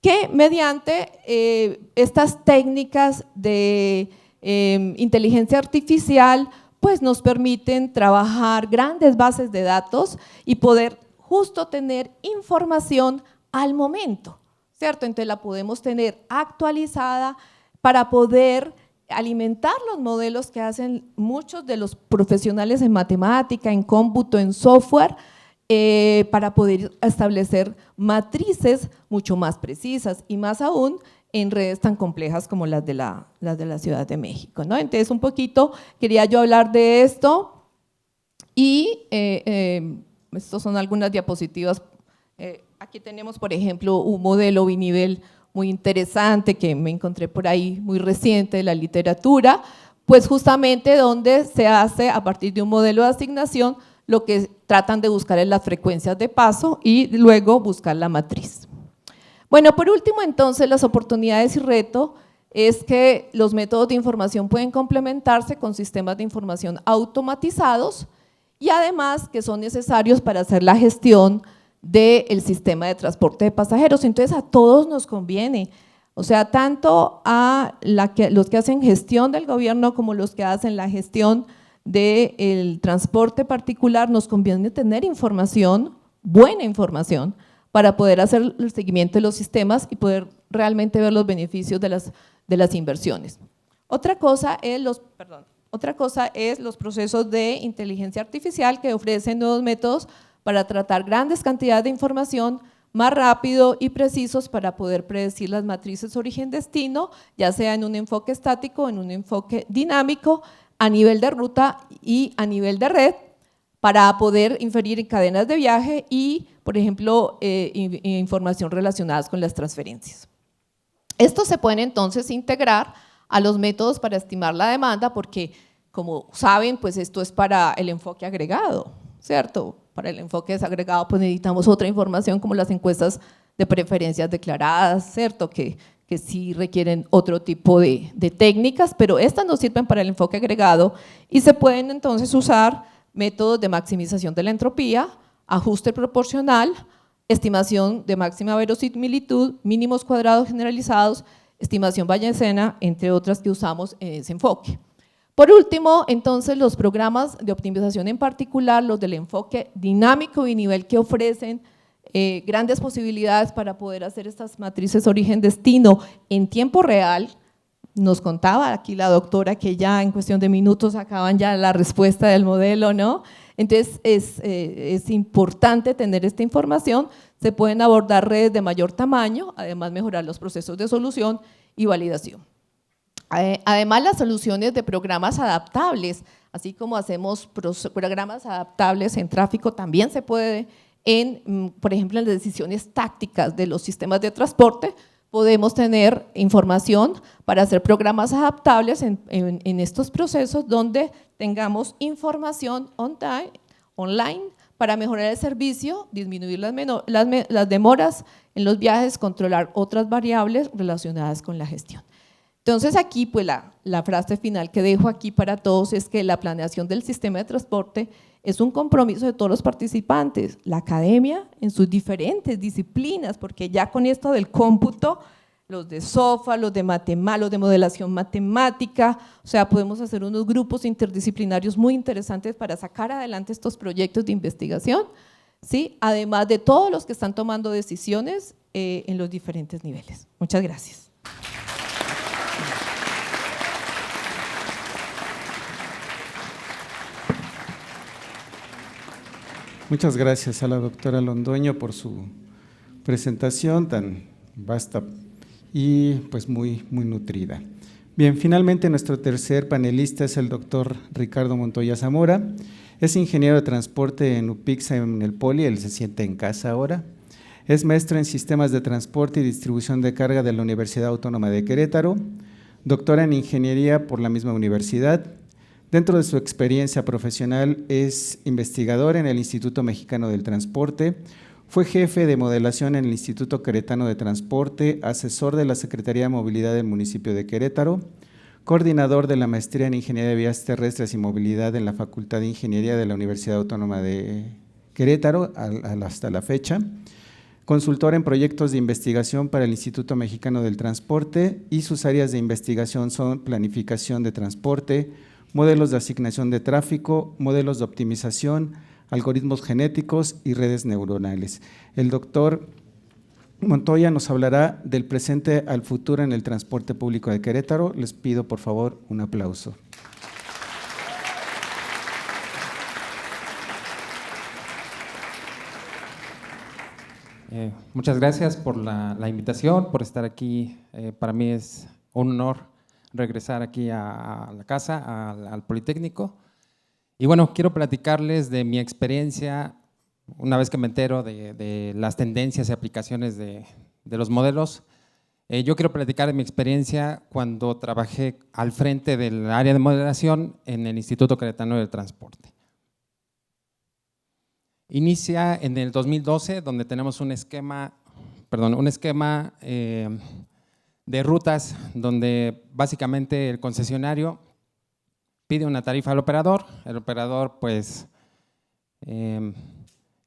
que mediante estas técnicas de inteligencia artificial pues nos permiten trabajar grandes bases de datos y poder justo tener información al momento, ¿cierto? Entonces la podemos tener actualizada para poder alimentar los modelos que hacen muchos de los profesionales en matemática, en cómputo, en software, para poder establecer matrices mucho más precisas y más aún en redes tan complejas como las de la Ciudad de México, ¿no? Entonces un poquito quería yo hablar de esto y estas son algunas diapositivas. Aquí tenemos, por ejemplo, un modelo binivel muy interesante que me encontré por ahí muy reciente de la literatura, pues justamente donde se hace a partir de un modelo de asignación lo que tratan de buscar es las frecuencias de paso y luego buscar la matriz. Bueno, por último entonces las oportunidades y reto es que los métodos de información pueden complementarse con sistemas de información automatizados y además que son necesarios para hacer la gestión del sistema de transporte de pasajeros. Entonces a todos nos conviene, o sea, tanto a los que hacen gestión del gobierno como los que hacen la gestión del transporte particular, nos conviene tener información, buena información, para poder hacer el seguimiento de los sistemas y poder realmente ver los beneficios de las inversiones. Otra cosa es los procesos de inteligencia artificial que ofrecen nuevos métodos para tratar grandes cantidades de información más rápido y precisos para poder predecir las matrices origen-destino, ya sea en un enfoque estático o en un enfoque dinámico, a nivel de ruta y a nivel de red, para poder inferir en cadenas de viaje y, por ejemplo, información relacionada con las transferencias. Estos se pueden entonces integrar a los métodos para estimar la demanda porque, como saben, pues esto es para el enfoque agregado, ¿cierto? Para el enfoque desagregado pues necesitamos otra información como las encuestas de preferencias declaradas, ¿cierto? Que sí requieren otro tipo de técnicas, pero estas nos sirven para el enfoque agregado y se pueden entonces usar métodos de maximización de la entropía, ajuste proporcional, estimación de máxima verosimilitud, mínimos cuadrados generalizados, estimación bayesiana, entre otras que usamos en ese enfoque. Por último, entonces, los programas de optimización en particular, los del enfoque dinámico y nivel que ofrecen grandes posibilidades para poder hacer estas matrices origen-destino en tiempo real. Nos contaba aquí la doctora que ya en cuestión de minutos acaban ya la respuesta del modelo, ¿no? Entonces es importante tener esta información, se pueden abordar redes de mayor tamaño, además mejorar los procesos de solución y validación. Además, las soluciones de programas adaptables, así como hacemos programas adaptables en tráfico, también se puede por ejemplo, en las decisiones tácticas de los sistemas de transporte, podemos tener información para hacer programas adaptables en estos procesos donde tengamos información online para mejorar el servicio, disminuir las demoras en los viajes, controlar otras variables relacionadas con la gestión. Entonces aquí pues la frase final que dejo aquí para todos es que la planeación del sistema de transporte es un compromiso de todos los participantes, la academia en sus diferentes disciplinas, porque ya con esto del cómputo, los de SOFA, los de modelación matemática, o sea, podemos hacer unos grupos interdisciplinarios muy interesantes para sacar adelante estos proyectos de investigación, ¿sí? Además de todos los que están tomando decisiones en los diferentes niveles. Muchas gracias. Muchas gracias a la doctora Londoño por su presentación tan vasta y pues muy nutrida. Bien, finalmente nuestro tercer panelista es el doctor Ricardo Montoya Zamora. Es ingeniero de transporte en UPIXA en el Poli, él se siente en casa ahora. Es maestro en sistemas de transporte y distribución de carga de la Universidad Autónoma de Querétaro, doctora en ingeniería por la misma universidad. Dentro de su experiencia profesional es investigador en el Instituto Mexicano del Transporte, fue jefe de modelación en el Instituto Queretano de Transporte, asesor de la Secretaría de Movilidad del municipio de Querétaro, coordinador de la maestría en Ingeniería de Vías Terrestres y Movilidad en la Facultad de Ingeniería de la Universidad Autónoma de Querétaro hasta la fecha, consultor en proyectos de investigación para el Instituto Mexicano del Transporte y sus áreas de investigación son planificación de transporte, modelos de asignación de tráfico, modelos de optimización, algoritmos genéticos y redes neuronales. El doctor Montoya nos hablará del presente al futuro en el transporte público de Querétaro. Les pido por favor un aplauso. Muchas gracias por la invitación, por estar aquí. Para mí es un honor regresar aquí a la casa, al Politécnico. Y bueno, quiero platicarles de mi experiencia una vez que me entero de las tendencias y aplicaciones de los modelos. Yo quiero platicar de mi experiencia cuando trabajé al frente del área de modelación en el Instituto Queretano del Transporte. Inicia en el 2012, donde tenemos un esquema de rutas donde básicamente el concesionario pide una tarifa al operador, el operador pues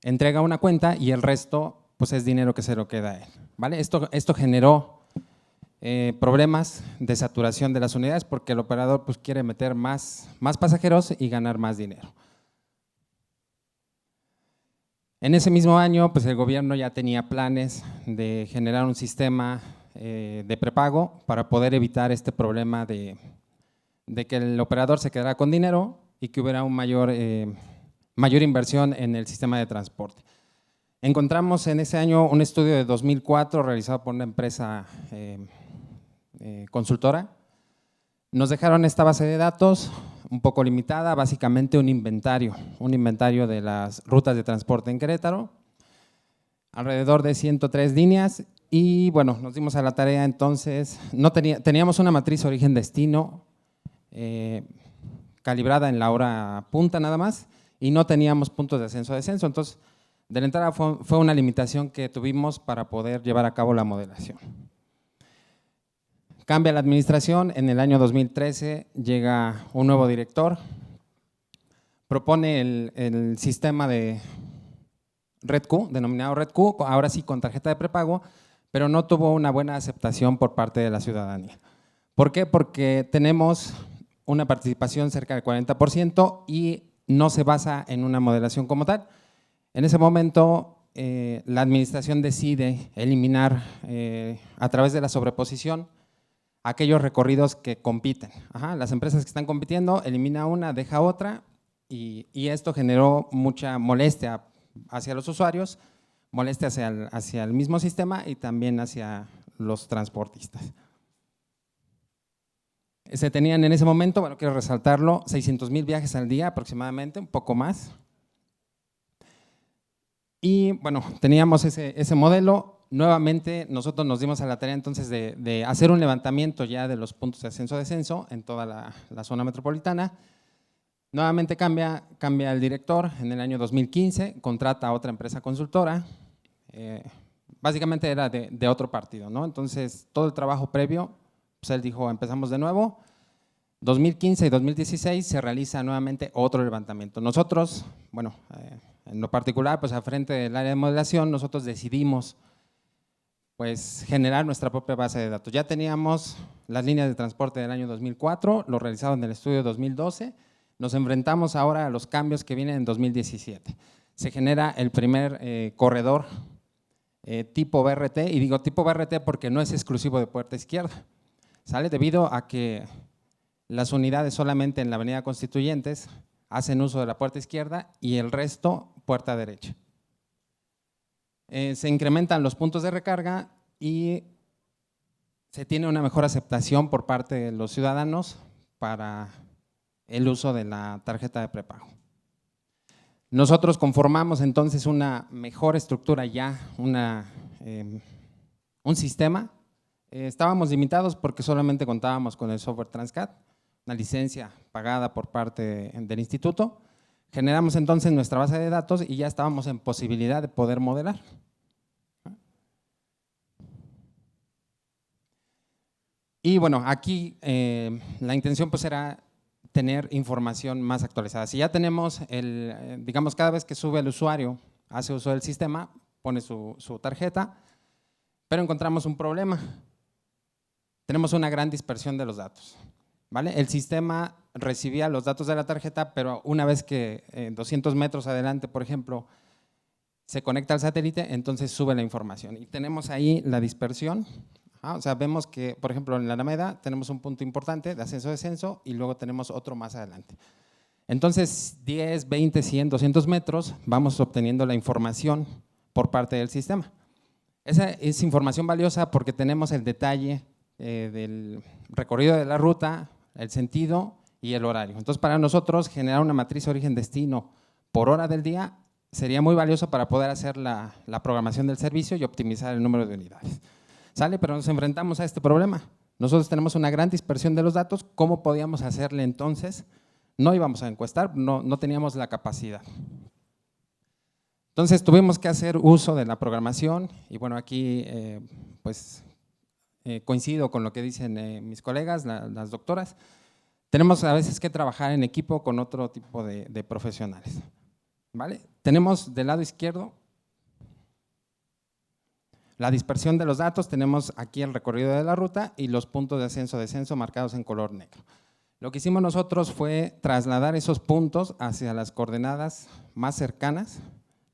entrega una cuenta y el resto pues es dinero que se lo queda a él, ¿vale? Esto generó problemas de saturación de las unidades porque el operador pues quiere meter más pasajeros y ganar más dinero. En ese mismo año pues el gobierno ya tenía planes de generar un sistema de prepago para poder evitar este problema de que el operador se quedara con dinero y que hubiera mayor inversión en el sistema de transporte. Encontramos en ese año un estudio de 2004 realizado por una empresa consultora. Nos dejaron esta base de datos un poco limitada, básicamente un inventario de las rutas de transporte en Querétaro, alrededor de 103 líneas. Y bueno, nos dimos a la tarea entonces, teníamos una matriz origen-destino calibrada en la hora punta nada más y no teníamos puntos de ascenso-descenso, entonces de la entrada fue una limitación que tuvimos para poder llevar a cabo la modelación. Cambia la administración, en el año 2013 llega un nuevo director, propone el sistema de RedQ, denominado RedQ, ahora sí con tarjeta de prepago, pero no tuvo una buena aceptación por parte de la ciudadanía. ¿Por qué? Porque tenemos una participación cerca del 40% y no se basa en una modelación como tal. En ese momento la administración decide eliminar a través de la sobreposición aquellos recorridos que compiten. Las empresas que están compitiendo, elimina una, deja otra, y esto generó mucha molestia hacia los usuarios, molestia hacia el mismo sistema y también hacia los transportistas. Se tenían en ese momento, bueno, quiero resaltarlo, 600,000 viajes al día aproximadamente, un poco más. Y bueno, teníamos ese modelo. Nuevamente nosotros nos dimos a la tarea entonces de hacer un levantamiento ya de los puntos de ascenso-descenso en toda la zona metropolitana. Nuevamente cambia el director en el año 2015, contrata a otra empresa consultora, básicamente era de otro partido, ¿no? Entonces todo el trabajo previo, pues él dijo empezamos de nuevo. 2015 y 2016 se realiza nuevamente otro levantamiento. Nosotros, bueno, en lo particular, pues al frente del área de modelación, nosotros decidimos pues generar nuestra propia base de datos. Ya teníamos las líneas de transporte del año 2004, lo realizado en el estudio 2012, nos enfrentamos ahora a los cambios que vienen en 2017. Se genera el primer corredor tipo BRT, y digo tipo BRT porque no es exclusivo de Puerta Izquierda, ¿sale? Debido a que las unidades solamente en la avenida Constituyentes hacen uso de la puerta izquierda y el resto puerta derecha. Se incrementan los puntos de recarga y se tiene una mejor aceptación por parte de los ciudadanos para el uso de la tarjeta de prepago. Nosotros conformamos entonces una mejor estructura ya, un sistema. Estábamos limitados porque solamente contábamos con el software Transcat, una licencia pagada por parte del instituto. Generamos entonces nuestra base de datos y ya estábamos en posibilidad de poder modelar. Y bueno, aquí la intención pues era tener información más actualizada. Si ya tenemos, digamos, cada vez que sube el usuario, hace uso del sistema, pone su tarjeta, pero encontramos un problema. Tenemos una gran dispersión de los datos, ¿vale? El sistema recibía los datos de la tarjeta, pero una vez que 200 metros adelante, por ejemplo, se conecta al satélite, entonces sube la información. Y tenemos ahí la dispersión. O sea, vemos que, por ejemplo, en la Alameda tenemos un punto importante de ascenso-descenso y luego tenemos otro más adelante. Entonces, 10, 20, 100, 200 metros vamos obteniendo la información por parte del sistema. Esa es información valiosa porque tenemos el detalle del recorrido de la ruta, el sentido y el horario. Entonces, para nosotros generar una matriz origen-destino por hora del día sería muy valioso para poder hacer la programación del servicio y optimizar el número de unidades. ¿Sale? Pero nos enfrentamos a este problema. Nosotros tenemos una gran dispersión de los datos. ¿Cómo podíamos hacerle entonces? No íbamos a encuestar, no teníamos la capacidad. Entonces tuvimos que hacer uso de la programación y bueno, aquí coincido con lo que dicen mis colegas, las doctoras. Tenemos a veces que trabajar en equipo con otro tipo de profesionales, ¿vale? Tenemos del lado izquierdo la dispersión de los datos, tenemos aquí el recorrido de la ruta y los puntos de ascenso-descenso marcados en color negro. Lo que hicimos nosotros fue trasladar esos puntos hacia las coordenadas más cercanas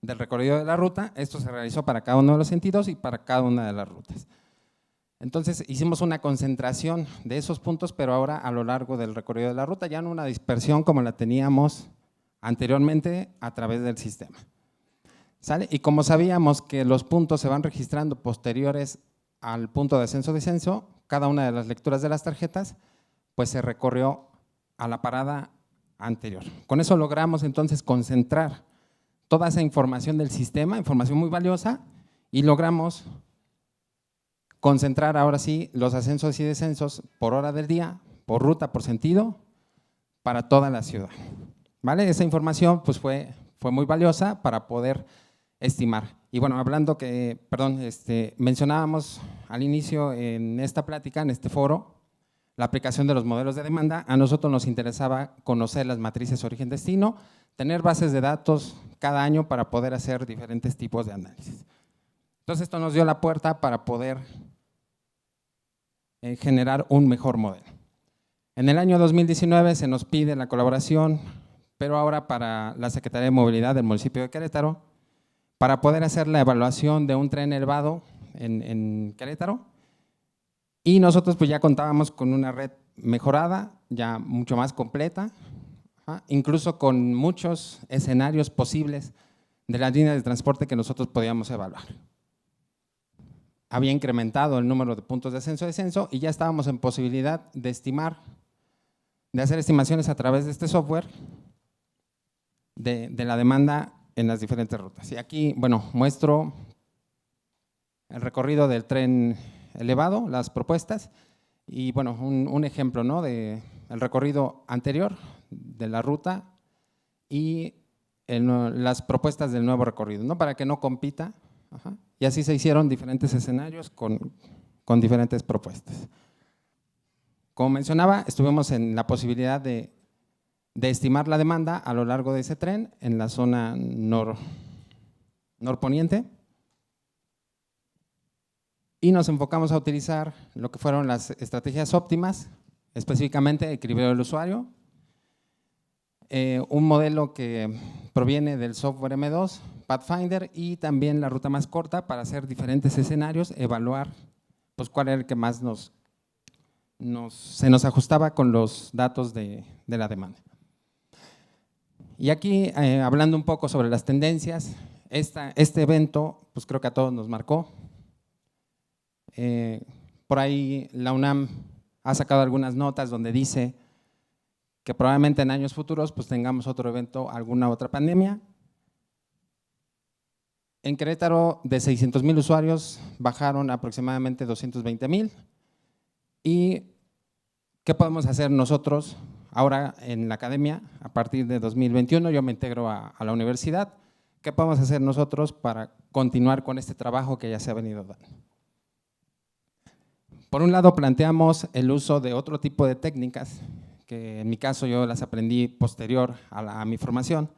del recorrido de la ruta. Esto se realizó para cada uno de los sentidos y para cada una de las rutas. Entonces hicimos una concentración de esos puntos, pero ahora a lo largo del recorrido de la ruta, ya no una dispersión como la teníamos anteriormente a través del sistema. ¿Sale? Y como sabíamos que los puntos se van registrando posteriores al punto de ascenso-descenso, cada una de las lecturas de las tarjetas, pues se recorrió a la parada anterior. Con eso logramos entonces concentrar toda esa información del sistema, información muy valiosa, y logramos concentrar ahora sí los ascensos y descensos por hora del día, por ruta, por sentido, para toda la ciudad. ¿Vale? Esa información pues fue muy valiosa para poder estimar. Y bueno, hablando que, mencionábamos al inicio en esta plática, en este foro, la aplicación de los modelos de demanda. A nosotros nos interesaba conocer las matrices origen-destino, tener bases de datos cada año para poder hacer diferentes tipos de análisis. Entonces esto nos dio la puerta para poder generar un mejor modelo. En el año 2019 se nos pide la colaboración, pero ahora para la Secretaría de Movilidad del municipio de Querétaro, para poder hacer la evaluación de un tren elevado en Querétaro. Y nosotros pues ya contábamos con una red mejorada, ya mucho más completa, incluso con muchos escenarios posibles de las líneas de transporte que nosotros podíamos evaluar. Había incrementado el número de puntos de ascenso y descenso y ya estábamos en posibilidad de estimar, de hacer estimaciones a través de este software de la demanda en las diferentes rutas. Y aquí, bueno, muestro el recorrido del tren elevado, las propuestas, y bueno, un ejemplo, ¿no?, de el recorrido anterior de la ruta y las propuestas del nuevo recorrido, ¿no?, para que no compita. Y así se hicieron diferentes escenarios con diferentes propuestas. Como mencionaba, estuvimos en la posibilidad de estimar la demanda a lo largo de ese tren en la zona norponiente y nos enfocamos a utilizar lo que fueron las estrategias óptimas, específicamente equilibrio del usuario, un modelo que proviene del software M2, Pathfinder, y también la ruta más corta para hacer diferentes escenarios, evaluar pues, cuál era el que más se nos ajustaba con los datos de la demanda. Y aquí, hablando un poco sobre las tendencias, este evento pues creo que a todos nos marcó. Por ahí la UNAM ha sacado algunas notas donde dice que probablemente en años futuros pues tengamos otro evento, alguna otra pandemia. En Querétaro, de 600,000 usuarios, bajaron aproximadamente 220,000. ¿Y qué podemos hacer nosotros ahora en la academia? A partir de 2021 yo me integro a la universidad. ¿Qué podemos hacer nosotros para continuar con este trabajo que ya se ha venido dando? Por un lado, planteamos el uso de otro tipo de técnicas, que en mi caso yo las aprendí posterior a mi formación.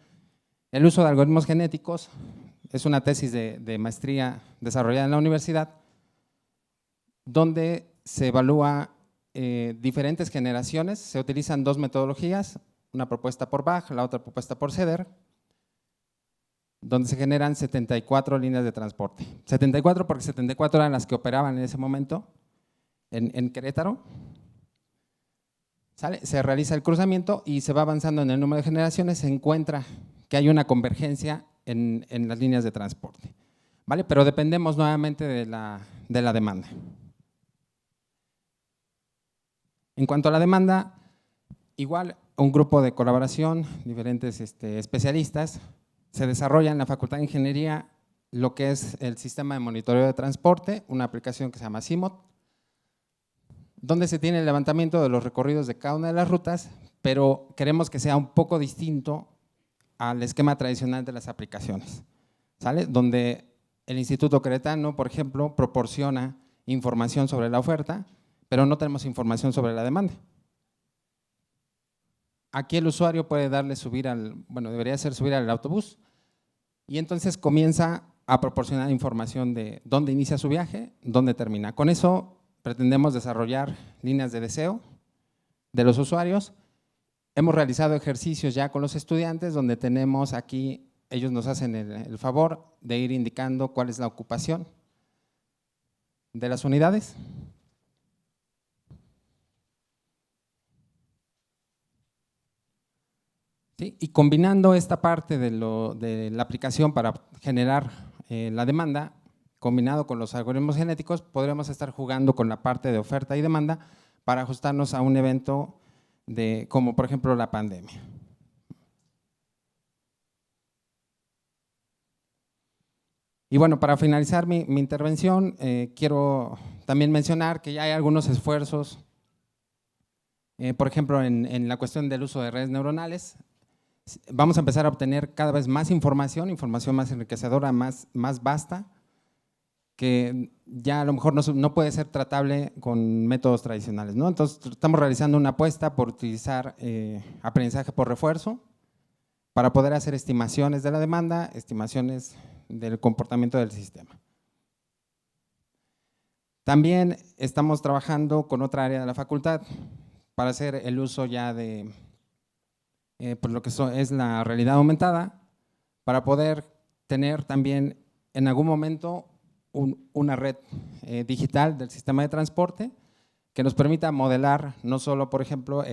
El uso de algoritmos genéticos es una tesis de maestría desarrollada en la universidad, donde se evalúa diferentes generaciones. Se utilizan dos metodologías, una propuesta por Bach, la otra propuesta por Seder, donde se generan 74 líneas de transporte. 74 porque 74 eran las que operaban en ese momento en Querétaro. ¿Sale? Se realiza el cruzamiento y se va avanzando en el número de generaciones, se encuentra que hay una convergencia en las líneas de transporte, ¿vale? Pero dependemos nuevamente de la demanda. En cuanto a la demanda, igual un grupo de colaboración, diferentes especialistas, se desarrolla en la Facultad de Ingeniería lo que es el sistema de monitoreo de transporte, una aplicación que se llama CIMOT, donde se tiene el levantamiento de los recorridos de cada una de las rutas, pero queremos que sea un poco distinto al esquema tradicional de las aplicaciones, ¿sale? Donde el Instituto Queretano, por ejemplo, proporciona información sobre la oferta, pero no tenemos información sobre la demanda. Aquí el usuario puede darle debería ser subir al autobús y entonces comienza a proporcionar información de dónde inicia su viaje, dónde termina. Con eso pretendemos desarrollar líneas de deseo de los usuarios. Hemos realizado ejercicios ya con los estudiantes donde tenemos aquí, ellos nos hacen el favor de ir indicando cuál es la ocupación de las unidades. ¿Sí? Y combinando esta parte de la aplicación para generar la demanda, combinado con los algoritmos genéticos, podremos estar jugando con la parte de oferta y demanda para ajustarnos a un evento como por ejemplo la pandemia. Y bueno, para finalizar mi intervención, quiero también mencionar que ya hay algunos esfuerzos, por ejemplo, en la cuestión del uso de redes neuronales. Vamos a empezar a obtener cada vez más información más enriquecedora, más vasta, que ya a lo mejor no puede ser tratable con métodos tradicionales, ¿no? Entonces, estamos realizando una apuesta por utilizar aprendizaje por refuerzo para poder hacer estimaciones de la demanda, estimaciones del comportamiento del sistema. También estamos trabajando con otra área de la facultad para hacer el uso ya de pues lo que es la realidad aumentada, para poder tener también en algún momento una red digital del sistema de transporte que nos permita modelar no solo, por ejemplo,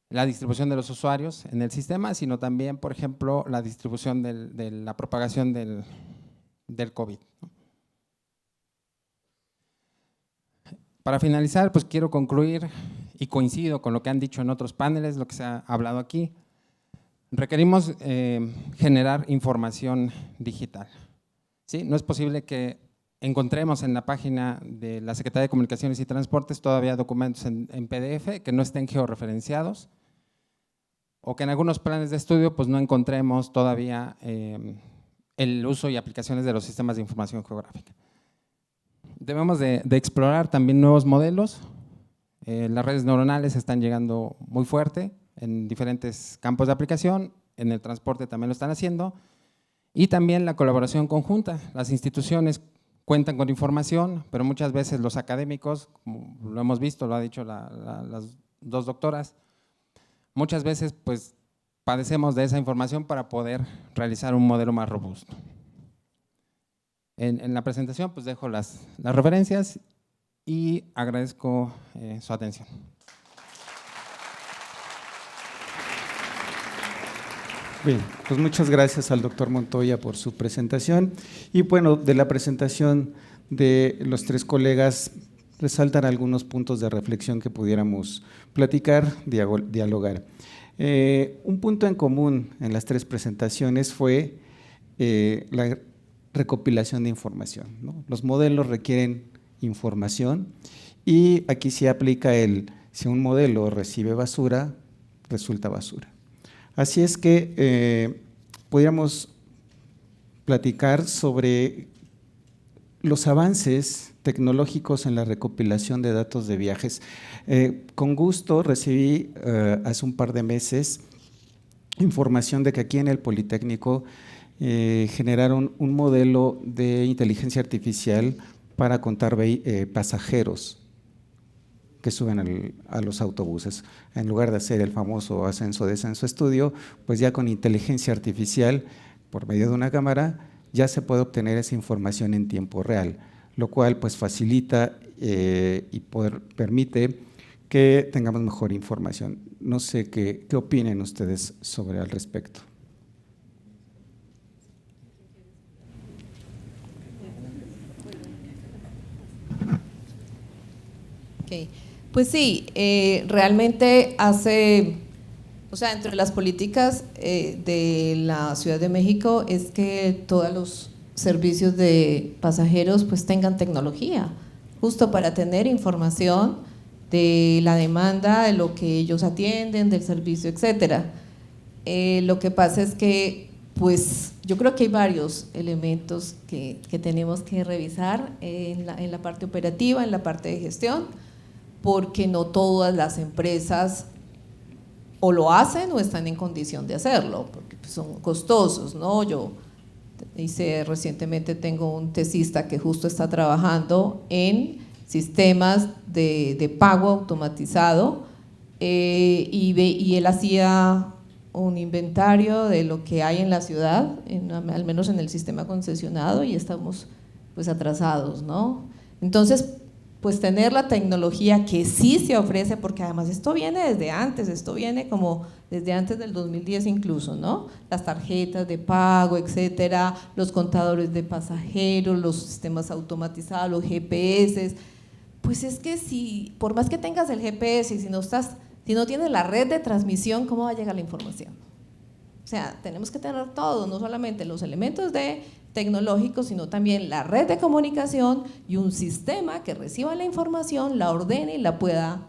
la distribución de los usuarios en el sistema, sino también, por ejemplo, la distribución de la propagación del COVID. Para finalizar, pues quiero concluir, y coincido con lo que han dicho en otros paneles, lo que se ha hablado aquí. Requerimos generar información digital, ¿sí? No es posible que encontremos en la página de la Secretaría de Comunicaciones y Transportes todavía documentos en PDF que no estén georreferenciados, o que en algunos planes de estudio pues no encontremos todavía el uso y aplicaciones de los sistemas de información geográfica. Debemos de explorar también nuevos modelos. Las redes neuronales están llegando muy fuerte en diferentes campos de aplicación, en el transporte también lo están haciendo, y también la colaboración conjunta. Las instituciones cuentan con información, pero muchas veces los académicos, como lo hemos visto, lo ha dicho las dos doctoras, muchas veces pues padecemos de esa información para poder realizar un modelo más robusto. En la presentación pues dejo las referencias y agradezco su atención. Bien, pues muchas gracias al doctor Montoya por su presentación. Y bueno, de la presentación de los tres colegas resaltan algunos puntos de reflexión que pudiéramos platicar, dialogar. Un punto en común en las tres presentaciones fue la recopilación de información, ¿no? Los modelos requieren información y aquí se aplica si un modelo recibe basura, resulta basura. Así es que podríamos platicar sobre los avances tecnológicos en la recopilación de datos de viajes. Con gusto recibí hace un par de meses información de que aquí en el Politécnico generaron un modelo de inteligencia artificial para contar pasajeros que suben a los autobuses. En lugar de hacer el famoso ascenso-descenso estudio, pues ya con inteligencia artificial, por medio de una cámara, ya se puede obtener esa información en tiempo real, lo cual pues facilita y permite que tengamos mejor información. No sé qué opinen ustedes sobre al respecto. Okay. Pues sí, realmente entre las políticas de la Ciudad de México es que todos los servicios de pasajeros pues tengan tecnología, justo para tener información de la demanda, de lo que ellos atienden, del servicio, etcétera. Lo que pasa es que pues yo creo que hay varios elementos que tenemos que revisar en la parte operativa, en la parte de gestión, porque no todas las empresas o lo hacen o están en condición de hacerlo, porque pues son costosos, ¿no? Yo recientemente tengo un tesista que justo está trabajando en sistemas de pago automatizado y él hacía un inventario de lo que hay en la ciudad, al menos en el sistema concesionado, y estamos pues atrasados, ¿no? Entonces, pues tener la tecnología que sí se ofrece, porque además esto viene desde antes, esto viene como desde antes del 2010 incluso, ¿no? Las tarjetas de pago, etcétera, los contadores de pasajeros, los sistemas automatizados, los GPS. Pues es que por más que tengas el GPS y si no tienes la red de transmisión, ¿cómo va a llegar la información? O sea, tenemos que tener todo, no solamente los elementos tecnológicos, sino también la red de comunicación y un sistema que reciba la información, la ordene y la pueda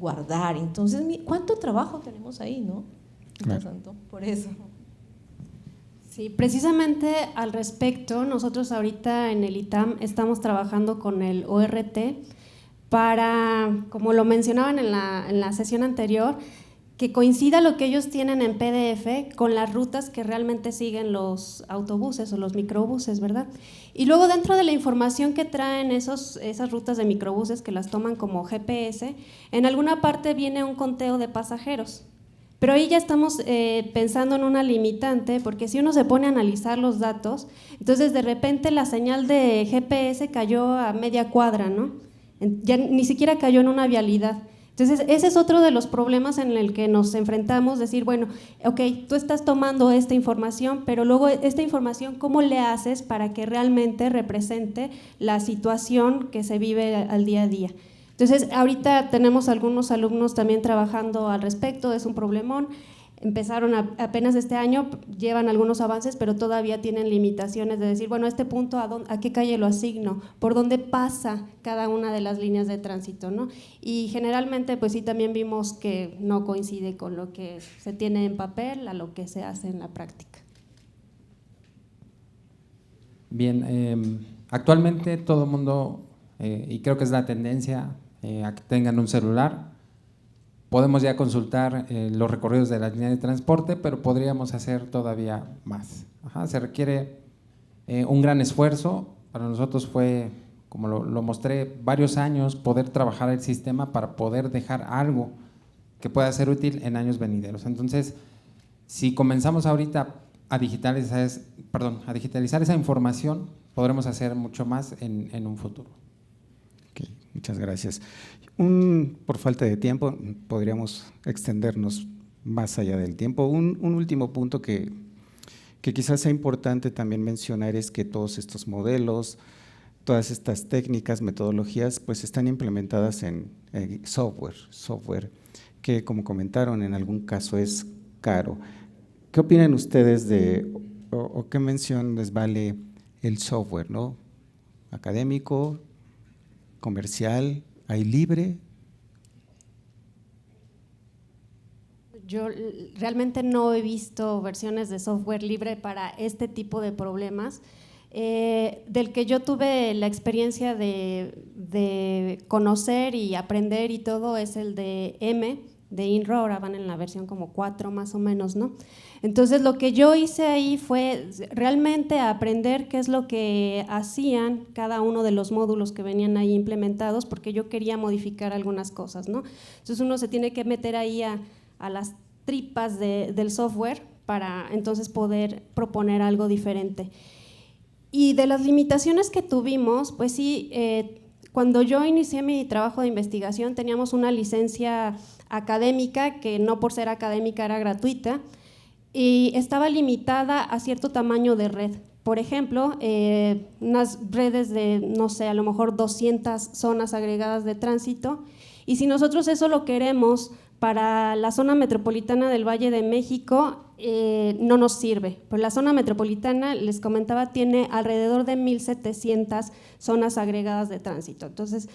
guardar. Entonces, ¿cuánto trabajo tenemos ahí, no? Claro. Por eso. Sí, precisamente al respecto, nosotros ahorita en el ITAM estamos trabajando con el ORT para, como lo mencionaban en la sesión anterior, que coincida lo que ellos tienen en PDF con las rutas que realmente siguen los autobuses o los microbuses, ¿verdad? Y luego dentro de la información que traen esas rutas de microbuses que las toman como GPS, en alguna parte viene un conteo de pasajeros. Pero ahí ya estamos pensando en una limitante, porque si uno se pone a analizar los datos, entonces de repente la señal de GPS cayó a media cuadra, ¿no? Ya ni siquiera cayó en una vialidad. Entonces, ese es otro de los problemas en el que nos enfrentamos, decir, bueno, ok, tú estás tomando esta información, pero luego esta información, ¿cómo le haces para que realmente represente la situación que se vive al día a día? Entonces, ahorita tenemos algunos alumnos también trabajando al respecto, es un problemón. Empezaron apenas este año, llevan algunos avances, pero todavía tienen limitaciones de decir, bueno, este punto, ¿a qué calle lo asigno? ¿Por dónde pasa cada una de las líneas de tránsito, ¿no? Y generalmente, pues sí, también vimos que no coincide con lo que se tiene en papel a lo que se hace en la práctica. Bien, actualmente todo el mundo, y creo que es la tendencia, a que tengan un celular. Podemos ya consultar los recorridos de la línea de transporte, pero podríamos hacer todavía más. Se requiere un gran esfuerzo. Para nosotros fue, como lo mostré, varios años poder trabajar el sistema para poder dejar algo que pueda ser útil en años venideros. Entonces, si comenzamos ahorita a digitalizar esa información, podremos hacer mucho más en un futuro. Okay, muchas gracias. Por falta de tiempo, podríamos extendernos más allá del tiempo. Un último punto que quizás sea importante también mencionar es que todos estos modelos, todas estas técnicas, metodologías, pues están implementadas en software que, como comentaron, en algún caso es caro. ¿Qué opinan ustedes o qué mención les vale el software, ¿no? Académico, comercial, ¿hay libre? Yo realmente no he visto versiones de software libre para este tipo de problemas. Del que yo tuve la experiencia de conocer y aprender y todo es el de M, de INRO, ahora van en la versión como 4 más o menos, ¿no? Entonces lo que yo hice ahí fue realmente aprender qué es lo que hacían cada uno de los módulos que venían ahí implementados, porque yo quería modificar algunas cosas, ¿no? Entonces uno se tiene que meter ahí a las tripas del software para entonces poder proponer algo diferente. Y de las limitaciones que tuvimos, pues sí, cuando yo inicié mi trabajo de investigación teníamos una licencia académica que no por ser académica era gratuita y estaba limitada a cierto tamaño de red. Por ejemplo, unas redes de, no sé, a lo mejor 200 zonas agregadas de tránsito, y si nosotros eso lo queremos para la zona metropolitana del Valle de México, no nos sirve. Pues la zona metropolitana, les comentaba, tiene alrededor de 1,700 zonas agregadas de tránsito. Entonces,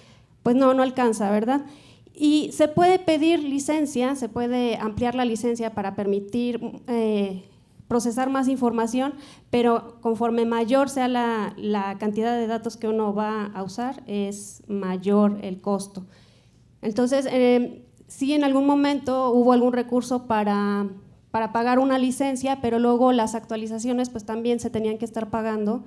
pues no alcanza, ¿verdad? Y se puede pedir licencia, se puede ampliar la licencia para permitir procesar más información, pero conforme mayor sea la cantidad de datos que uno va a usar, es mayor el costo. Entonces, sí, en algún momento hubo algún recurso para pagar una licencia, pero luego las actualizaciones pues también se tenían que estar pagando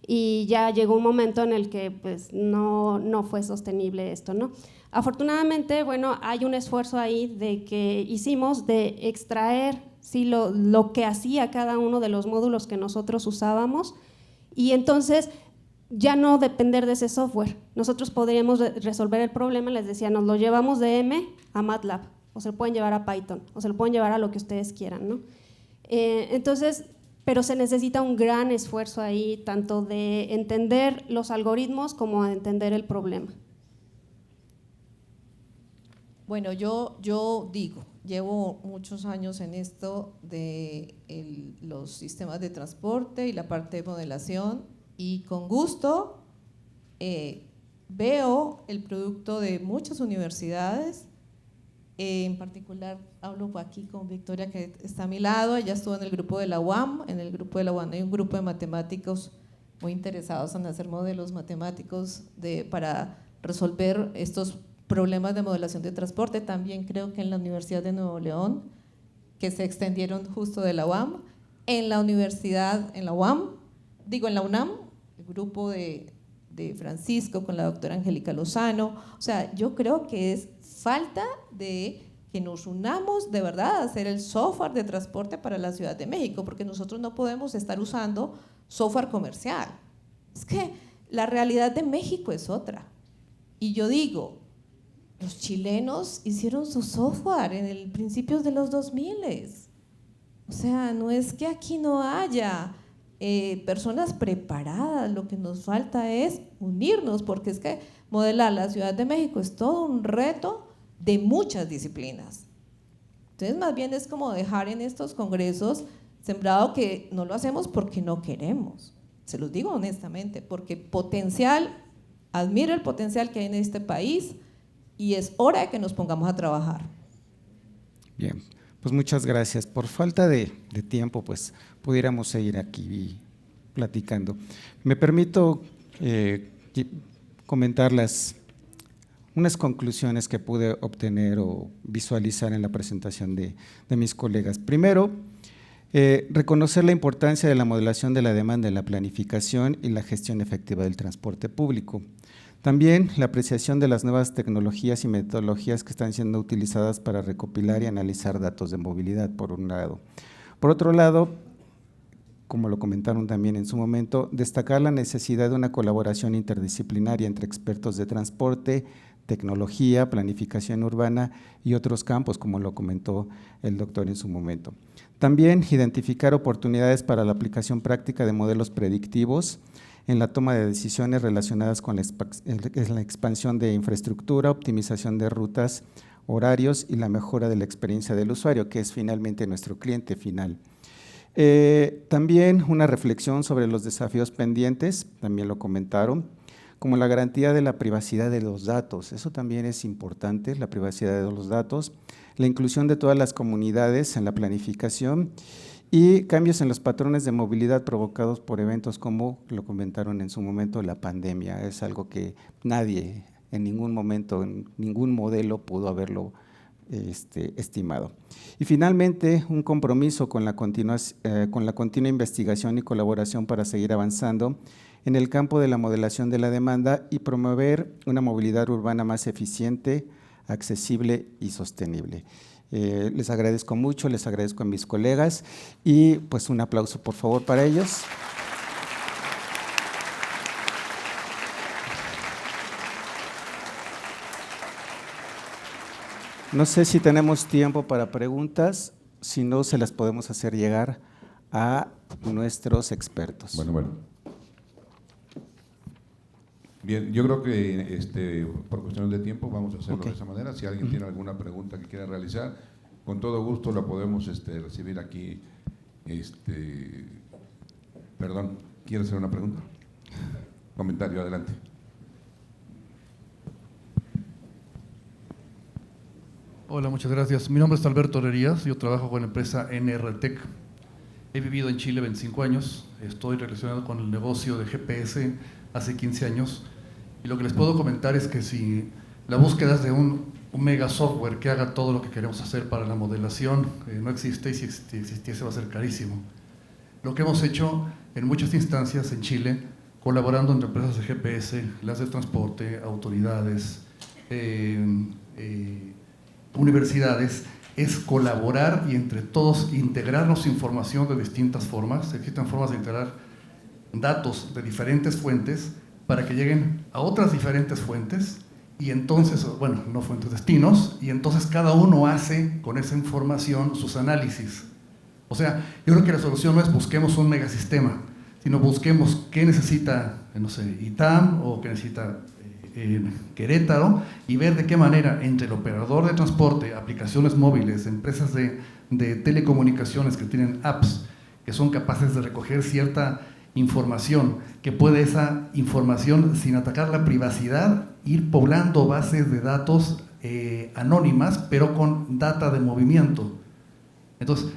y ya llegó un momento en el que pues no fue sostenible esto, ¿no? Afortunadamente, bueno, hay un esfuerzo ahí de que hicimos de extraer sí, lo que hacía cada uno de los módulos que nosotros usábamos y entonces ya no depender de ese software. Nosotros podríamos resolver el problema, les decía, nos lo llevamos de M a MATLAB, o se lo pueden llevar a Python, o se lo pueden llevar a lo que ustedes quieran, ¿no? Entonces, pero se necesita un gran esfuerzo ahí, tanto de entender los algoritmos como de entender el problema. Bueno, yo digo, llevo muchos años en esto de los sistemas de transporte y la parte de modelación, y con gusto veo el producto de muchas universidades, en particular hablo aquí con Victoria que está a mi lado, ella estuvo en el grupo de la UAM, en el grupo de la UAM hay un grupo de matemáticos muy interesados en hacer modelos matemáticos para resolver estos problemas de modelación de transporte. También creo que en la Universidad de Nuevo León, que se extendieron justo de la UAM, en la UNAM, el grupo de Francisco con la doctora Angélica Lozano. O sea, yo creo que es falta de que nos unamos de verdad a hacer el software de transporte para la Ciudad de México, porque nosotros no podemos estar usando software comercial. Es que la realidad de México es otra. Y yo digo, los chilenos hicieron su software en el principios de los 2000. O sea, no es que aquí no haya personas preparadas, lo que nos falta es unirnos, porque es que modelar la Ciudad de México es todo un reto de muchas disciplinas. Entonces, más bien es como dejar en estos congresos sembrado que no lo hacemos porque no queremos. Se los digo honestamente, porque potencial, admiro el potencial que hay en este país y es hora de que nos pongamos a trabajar. Bien, pues muchas gracias. Por falta de tiempo, pues pudiéramos seguir aquí platicando. Me permito comentar unas conclusiones que pude obtener o visualizar en la presentación de mis colegas. Primero, reconocer la importancia de la modelación de la demanda en la planificación y la gestión efectiva del transporte público. También la apreciación de las nuevas tecnologías y metodologías que están siendo utilizadas para recopilar y analizar datos de movilidad, por un lado. Por otro lado, como lo comentaron también en su momento, destacar la necesidad de una colaboración interdisciplinaria entre expertos de transporte, tecnología, planificación urbana y otros campos, como lo comentó el doctor en su momento. También identificar oportunidades para la aplicación práctica de modelos predictivos en la toma de decisiones relacionadas con la expansión de infraestructura, optimización de rutas, horarios y la mejora de la experiencia del usuario, que es finalmente nuestro cliente final. También una reflexión sobre los desafíos pendientes, también lo comentaron, como la garantía de la privacidad de los datos, eso también es importante, la privacidad de los datos, la inclusión de todas las comunidades en la planificación y cambios en los patrones de movilidad provocados por eventos como lo comentaron en su momento, la pandemia. Es algo que nadie en ningún momento, en ningún modelo pudo haberlo estimado. Y finalmente, un compromiso con la continua investigación y colaboración para seguir avanzando en el campo de la modelación de la demanda y promover una movilidad urbana más eficiente, accesible y sostenible. Les agradezco mucho, les agradezco a mis colegas y pues un aplauso por favor para ellos. No sé si tenemos tiempo para preguntas, si no se las podemos hacer llegar a nuestros expertos. Bueno. Bien, yo creo que por cuestiones de tiempo vamos a hacerlo de esa manera. Si alguien tiene alguna pregunta que quiera realizar, con todo gusto la podemos recibir aquí. Perdón, ¿quiere hacer una pregunta? Comentario, adelante. Hola, muchas gracias. Mi nombre es Alberto Herrerías, yo trabajo con la empresa NRTech. He vivido en Chile 25 años, estoy relacionado con el negocio de GPS hace 15 años y lo que les puedo comentar es que si la búsqueda es de un mega software que haga todo lo que queremos hacer para la modelación, no existe y si existiese va a ser carísimo. Lo que hemos hecho en muchas instancias en Chile, colaborando entre empresas de GPS, las de transporte, autoridades, universidades, es colaborar y entre todos integrarnos información de distintas formas. Existen formas de integrar datos de diferentes fuentes para que lleguen a otras diferentes fuentes y entonces, bueno, no fuentes, destinos, y entonces cada uno hace con esa información sus análisis. O sea, yo creo que la solución no es busquemos un megasistema, sino busquemos qué necesita, no sé, ITAM o qué necesita Querétaro y ver de qué manera entre el operador de transporte, aplicaciones móviles, empresas de telecomunicaciones que tienen apps que son capaces de recoger cierta información, que puede esa información, sin atacar la privacidad, ir poblando bases de datos anónimas, pero con data de movimiento. Entonces,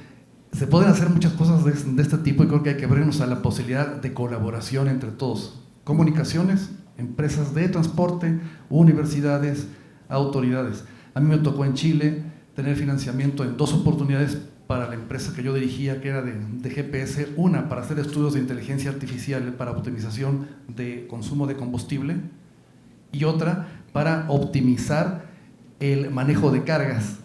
se pueden hacer muchas cosas de este tipo y creo que hay que abrirnos a la posibilidad de colaboración entre todos. Comunicaciones, empresas de transporte, universidades, autoridades. A mí me tocó en Chile tener financiamiento en 2 oportunidades para la empresa que yo dirigía, que era de GPS, una para hacer estudios de inteligencia artificial para optimización de consumo de combustible y otra para optimizar el manejo de cargas.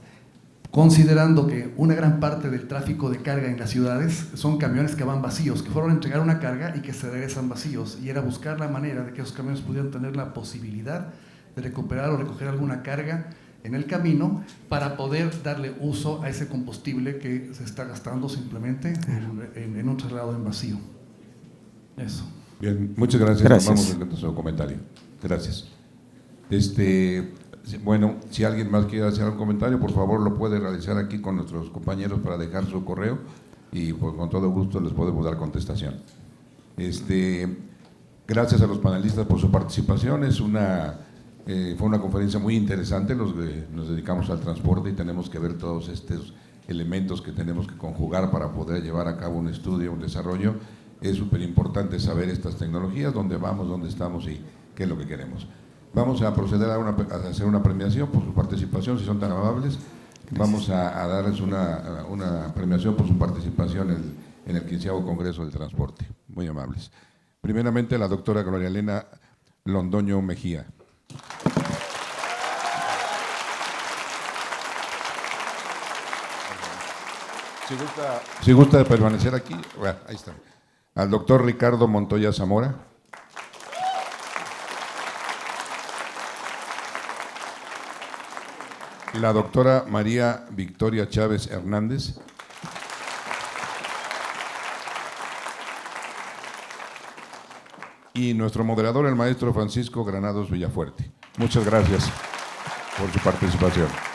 considerando que una gran parte del tráfico de carga en las ciudades son camiones que van vacíos, que fueron a entregar una carga y que se regresan vacíos, y era buscar la manera de que esos camiones pudieran tener la posibilidad de recuperar o recoger alguna carga en el camino para poder darle uso a ese combustible que se está gastando simplemente en un traslado en vacío. Eso. Bien, muchas gracias. Gracias. Tomamos en cuenta su comentario. Gracias. Bueno, si alguien más quiere hacer algún comentario, por favor lo puede realizar aquí con nuestros compañeros para dejar su correo y pues, con todo gusto les podemos dar contestación. Gracias a los panelistas por su participación. Fue una conferencia muy interesante. Los que nos dedicamos al transporte y tenemos que ver todos estos elementos que tenemos que conjugar para poder llevar a cabo un estudio, un desarrollo. Es súper importante saber estas tecnologías, dónde vamos, dónde estamos y qué es lo que queremos. Vamos a proceder a hacer una premiación por su participación, si son tan amables. Gracias. Vamos a darles una premiación por su participación en el 15º Congreso del Transporte. Muy amables. Primeramente, la doctora Gloria Elena Londoño Mejía. Si gusta permanecer aquí, bueno, ahí está. Al doctor Ricardo Montoya Zamora. La doctora María Victoria Chávez Hernández. Y nuestro moderador, el maestro Francisco Granados Villafuerte. Muchas gracias por su participación.